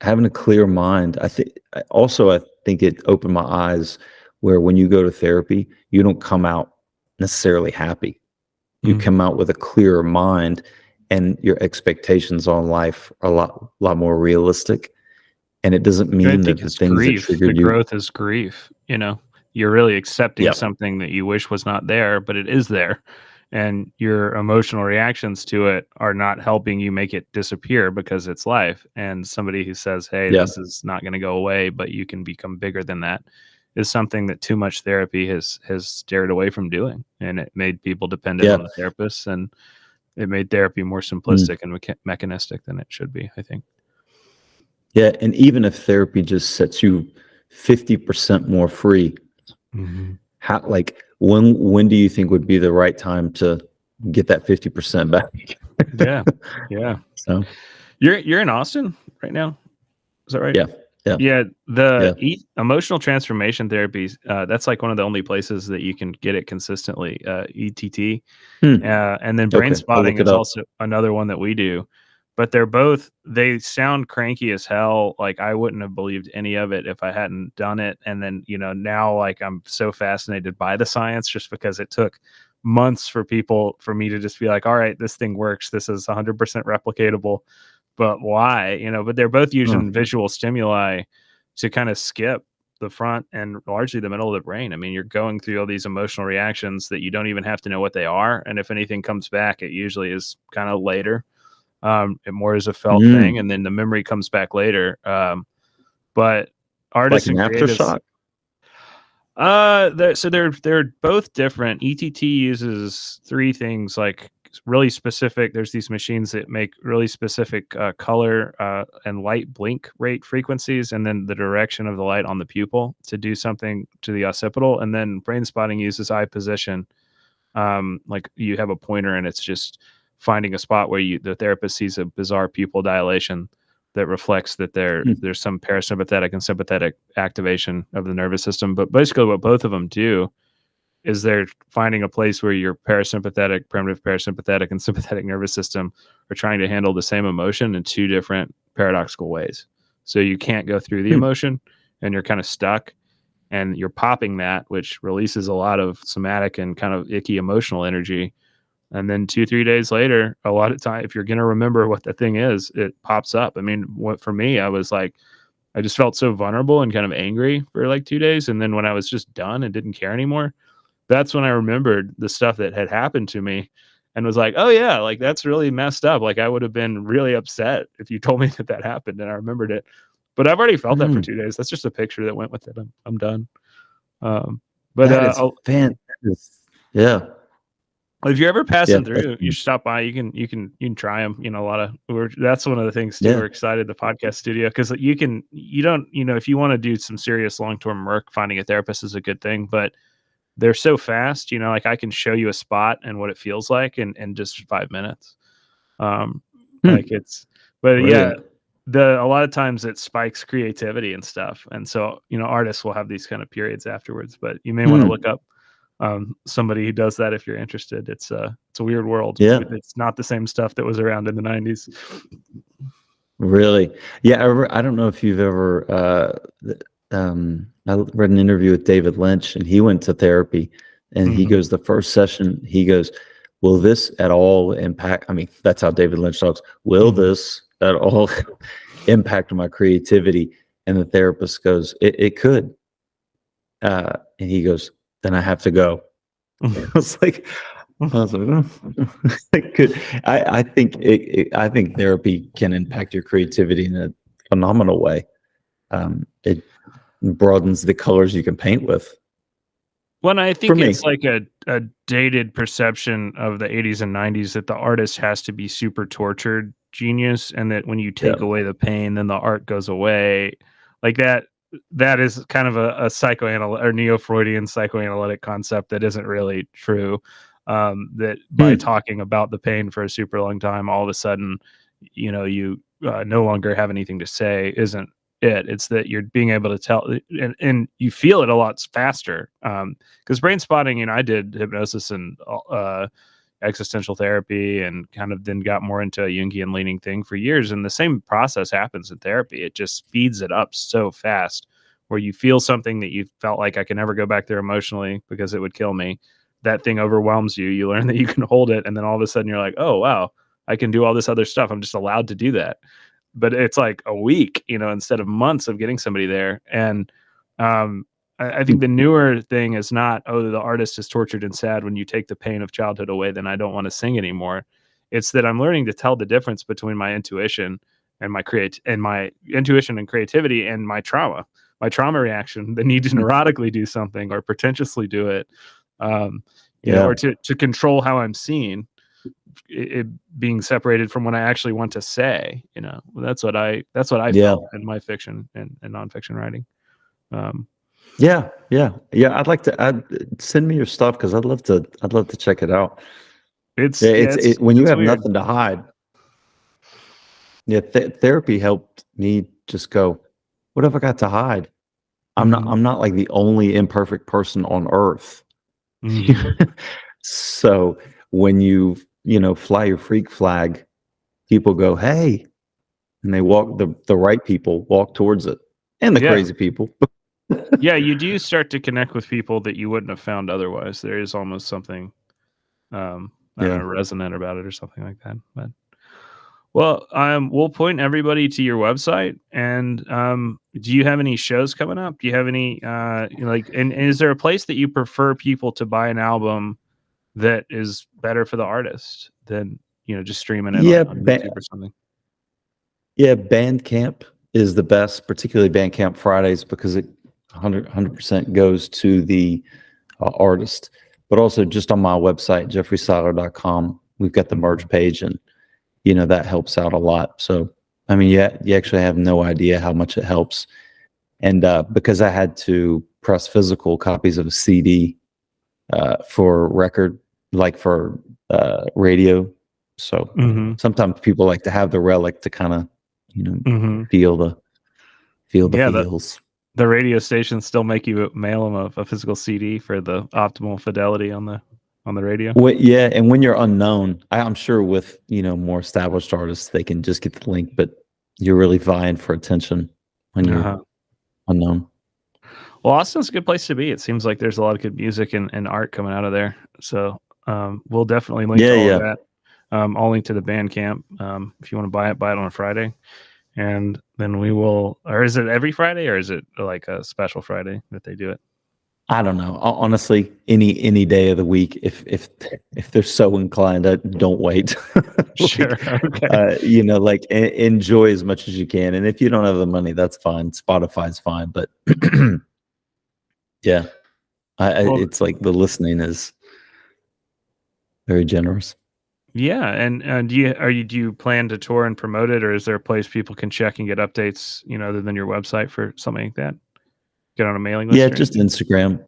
having a clear mind, I think it opened my eyes, where when you go to therapy, you don't come out necessarily happy. You Mm-hmm. come out with a clearer mind, and your expectations on life are a lot more realistic. And it doesn't I mean think that the it's things that grief. The triggered you. growth is grief. You're really accepting Yeah. something that you wish was not there, but it is there. And your emotional reactions to it are not helping you make it disappear, because it's life. And somebody who says, hey, Yeah. this is not going to go away, but you can become bigger than that, is something that too much therapy has steered away from doing. And it made people dependent Yeah. on the therapists, and it made therapy more Mm. simplistic and mechanistic than it should be, I think. Yeah. And even if therapy just sets you 50% more free, Mm-hmm. when do you think would be the right time to get that 50% back? Yeah. Yeah. So You're in Austin right now? Is that right? yeah. Yeah. Yeah, Yeah. emotional transformation therapies, that's like one of the only places that you can get it consistently, ETT. Hmm. And then brain Okay. I'll spotting look it is up. also another one that we do. But they sound cranky as hell. Like, I wouldn't have believed any of it if I hadn't done it. And then, now, like, I'm so fascinated by the science, just because it took months for me to just be like, all right, this thing works. This is 100% replicatable. But why? But they're both Huh. using visual stimuli to kind of skip the front and largely the middle of the brain. I mean, you're going through all these emotional reactions that you don't even have to know what they are. And if anything comes back, it usually is kind of later. It more is a felt thing, Mm. and then the memory comes back later. But Like artists an and creatives, aftershock? they're both different. ETT uses three things, like really specific. There's these machines that make really specific color and light blink rate frequencies, and then the direction of the light on the pupil to do something to the occipital. And then brain spotting uses eye position. Like, you have a pointer, and it's just finding a spot where the therapist sees a bizarre pupil dilation that reflects that Hmm. there's some parasympathetic and sympathetic activation of the nervous system. But basically, what both of them do is they're finding a place where your parasympathetic, primitive parasympathetic, and sympathetic nervous system are trying to handle the same emotion in two different paradoxical ways. So you can't go through the Hmm. emotion, and you're kind of stuck, and you're popping that, which releases a lot of somatic and kind of icky emotional energy. And then 2-3 days later, a lot of time, if you're going to remember what the thing is, it pops up. I mean, for me, I was like, I just felt so vulnerable and kind of angry for like 2 days. And then when I was just done and didn't care anymore, that's when I remembered the stuff that had happened to me, and was like, oh yeah, like, that's really messed up. Like, I would have been really upset if you told me that happened and I remembered it. But I've already felt that for Hmm. 2 days. That's just a picture that went with it. I'm done. Um, but That is yeah. if you're ever Yeah. passing through, you should stop by. You can try them. That's one of the things too. Yeah. We're excited, the podcast studio, because you don't, if you want to do some serious long-term work, finding a therapist is a good thing, but they're so fast, like, I can show you a spot and what it feels like in just 5 minutes. Um, Hmm. like, but yeah, Brilliant. a lot of times it spikes creativity and stuff. And so, artists will have these kind of periods afterwards, but you may want to look Hmm. up somebody who does that if you're interested. It's a weird world. Yeah. It's not the same stuff that was around in the 90s. Really? Yeah, I don't know if you've ever. I read an interview with David Lynch, and he went to therapy, and he Hmm. goes the first session. He goes, "Will this at all impact?" I mean, that's how David Lynch talks. Will Hmm. this at all impact my creativity? And the therapist goes, "It could." And he goes, "Then I have to go." I was like, I was like, "Oh." It could. I think I think therapy can impact your creativity in a phenomenal way. It broadens the colors you can paint with. Well, I For think me, it's like a dated perception of the 80s and 90s that the artist has to be super tortured genius, and that when you yeah. take away the pain, then the art goes away. Like that is kind of a psychoanalytic or neo-Freudian psychoanalytic concept that isn't really true. That by Hmm. talking about the pain for a super long time, all of a sudden, you no longer have anything to say isn't it. It's that you're being able to tell, and you feel it a lot faster. Because brain spotting, I did hypnosis and existential therapy, and kind of then got more into a Jungian leaning thing for years. And the same process happens in therapy. It just speeds it up so fast, where you feel something that you felt like I can never go back there emotionally because it would kill me. That thing overwhelms you. You learn that you can hold it, and then all of a sudden you're like, oh wow, I can do all this other stuff. I'm just allowed to do that. But it's like a week, instead of months of getting somebody there. And I think the newer thing is not, oh, the artist is tortured and sad. When you take the pain of childhood away, then I don't want to sing anymore. It's that I'm learning to tell the difference between my intuition and my intuition and creativity, and my trauma reaction, the need to neurotically do something or pretentiously do it, Yeah. or to control how I'm seen, it being separated from what I actually want to say. That's what I Yeah. felt in my fiction and nonfiction writing. Um, Yeah. Yeah. Yeah. Send me your stuff because I'd love to check it out. Yeah. it's When you it's have weird. nothing to hide. Yeah. Therapy helped me just go, what have I got to hide? Hmm. I'm not like the only imperfect person on earth. Hmm. So when fly your freak flag, people go, "Hey," and they walk the right people walk towards it, and the Yeah, crazy people. yeah. You do start to connect with people that you wouldn't have found otherwise. There is almost something, I don't Yeah. know, resonant about it or something like that. But well, we'll point everybody to your website. And do you have any shows coming up? Do you have any and is there a place that you prefer people to buy an album that is better for the artist than just streaming it Yeah, on YouTube or something? yeah, Bandcamp is the best, particularly Bandcamp Fridays because it 100% goes to the artist. But also just on my website, jeffreysyler.com, we've got the Mhm. merch page, and that helps out a lot. So I mean, yeah, you actually have no idea how much it helps. And because I had to press physical copies of a CD for record, like for radio, so Mhm. sometimes people like to have the relic to kind of, you know, Mhm. feel the Yeah, feels. the radio stations still make you mail them a physical CD for the optimal fidelity on the radio. Well, yeah, and when you're unknown, I'm sure with more established artists, they can just get the link, but you're really vying for attention when you're Uh-huh. unknown. Well, Austin's a good place to be. It seems like there's a lot of good music and art coming out of there. So we'll definitely link to Yeah, all of yeah. that. I'll link to the Bandcamp. If you want to buy it on a Friday. And then we will, or is it every Friday, or is it like a special Friday that they do it? I don't know. Honestly, any day of the week, if they're so inclined, don't wait. Sure. Like, Okay. like enjoy as much as you can. And if you don't have the money, that's fine. Spotify's fine. But yeah, Well, it's like the listening is very generous. yeah. And do you plan to tour and promote it, or is there a place people can check and get updates, other than your website for something like that? Get on a mailing Yeah, list or just anything? Instagram.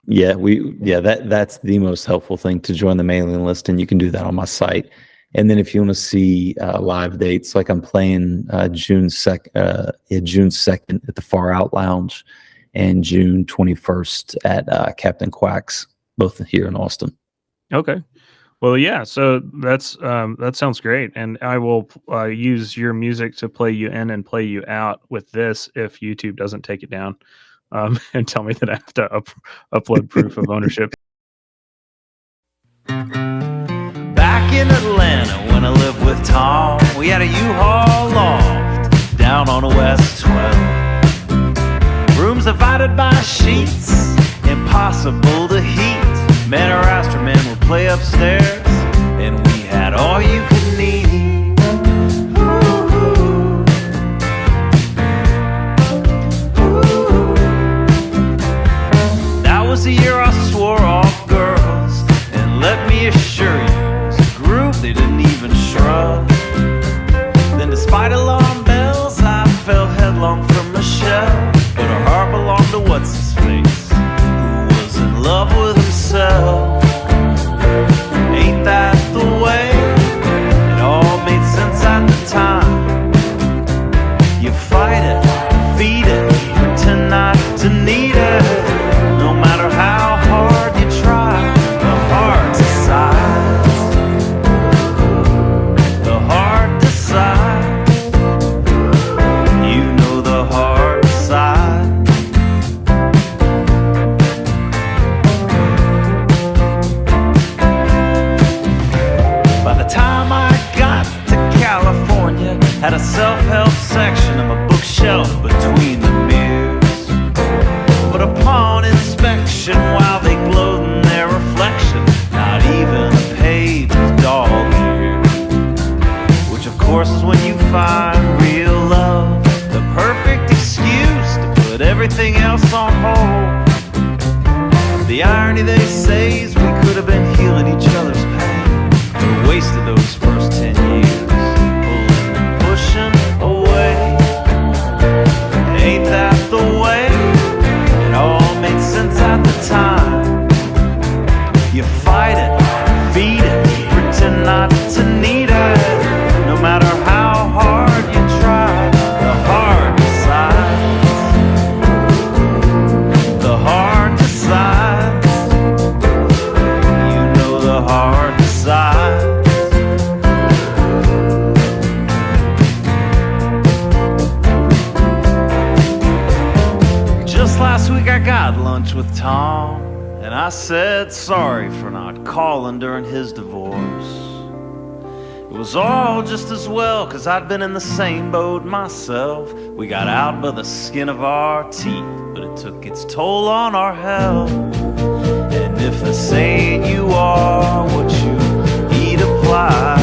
Yeah, that's the most helpful thing to join the mailing list, and you can do that on my site. And then if you want to see live dates, like I'm playing June 2nd at the Far Out Lounge, and June 21st at Captain Quack's, both here in Austin. Okay. Well, yeah. So that sounds great, and I will use your music to play you in and play you out with this if YouTube doesn't take it down, and tell me that I have to upload proof of ownership. Back in Atlanta when I lived with Tom, we had a U-Haul loft down on a West 12. Rooms divided by sheets, impossible to heat. Man or Astroman would play upstairs, and we had all you could need. That was the year I swore off girls, and let me assure you, as a group they didn't even shrug. Then despite alarm bells, I fell headlong from Michelle, but her heart belonged to what's-his-face, who was in love with himself. Ain't that the way? It all made sense at the time. You fight it, feed it, pretend not to need it. No matter how hard you try, the heart decides. The heart decides. You know the heart decides. By the time I got to California, had a self-help section of my bookshelf between the mirrors. But upon inspection, while they glowed in their reflection, not even a page was dog-eared. Which of course is when you find real love, the perfect excuse to put everything else on hold. The irony they say is we could have been healing each other's pain, but wasted those first 10 years, pulling and pushing away. Ain't that the way? It all made sense at the time. You fight it, feed it, pretend not to need it. No matter how hard you try, the heart decides. The heart decides. You know the heart decides. Just last week I got lunch with Tom, and I said sorry for not calling during his divorce. It was all just as well, 'cause I'd been in the same boat myself. We got out by the skin of our teeth, but it took its toll on our health. And if the saying you are what you eat applies,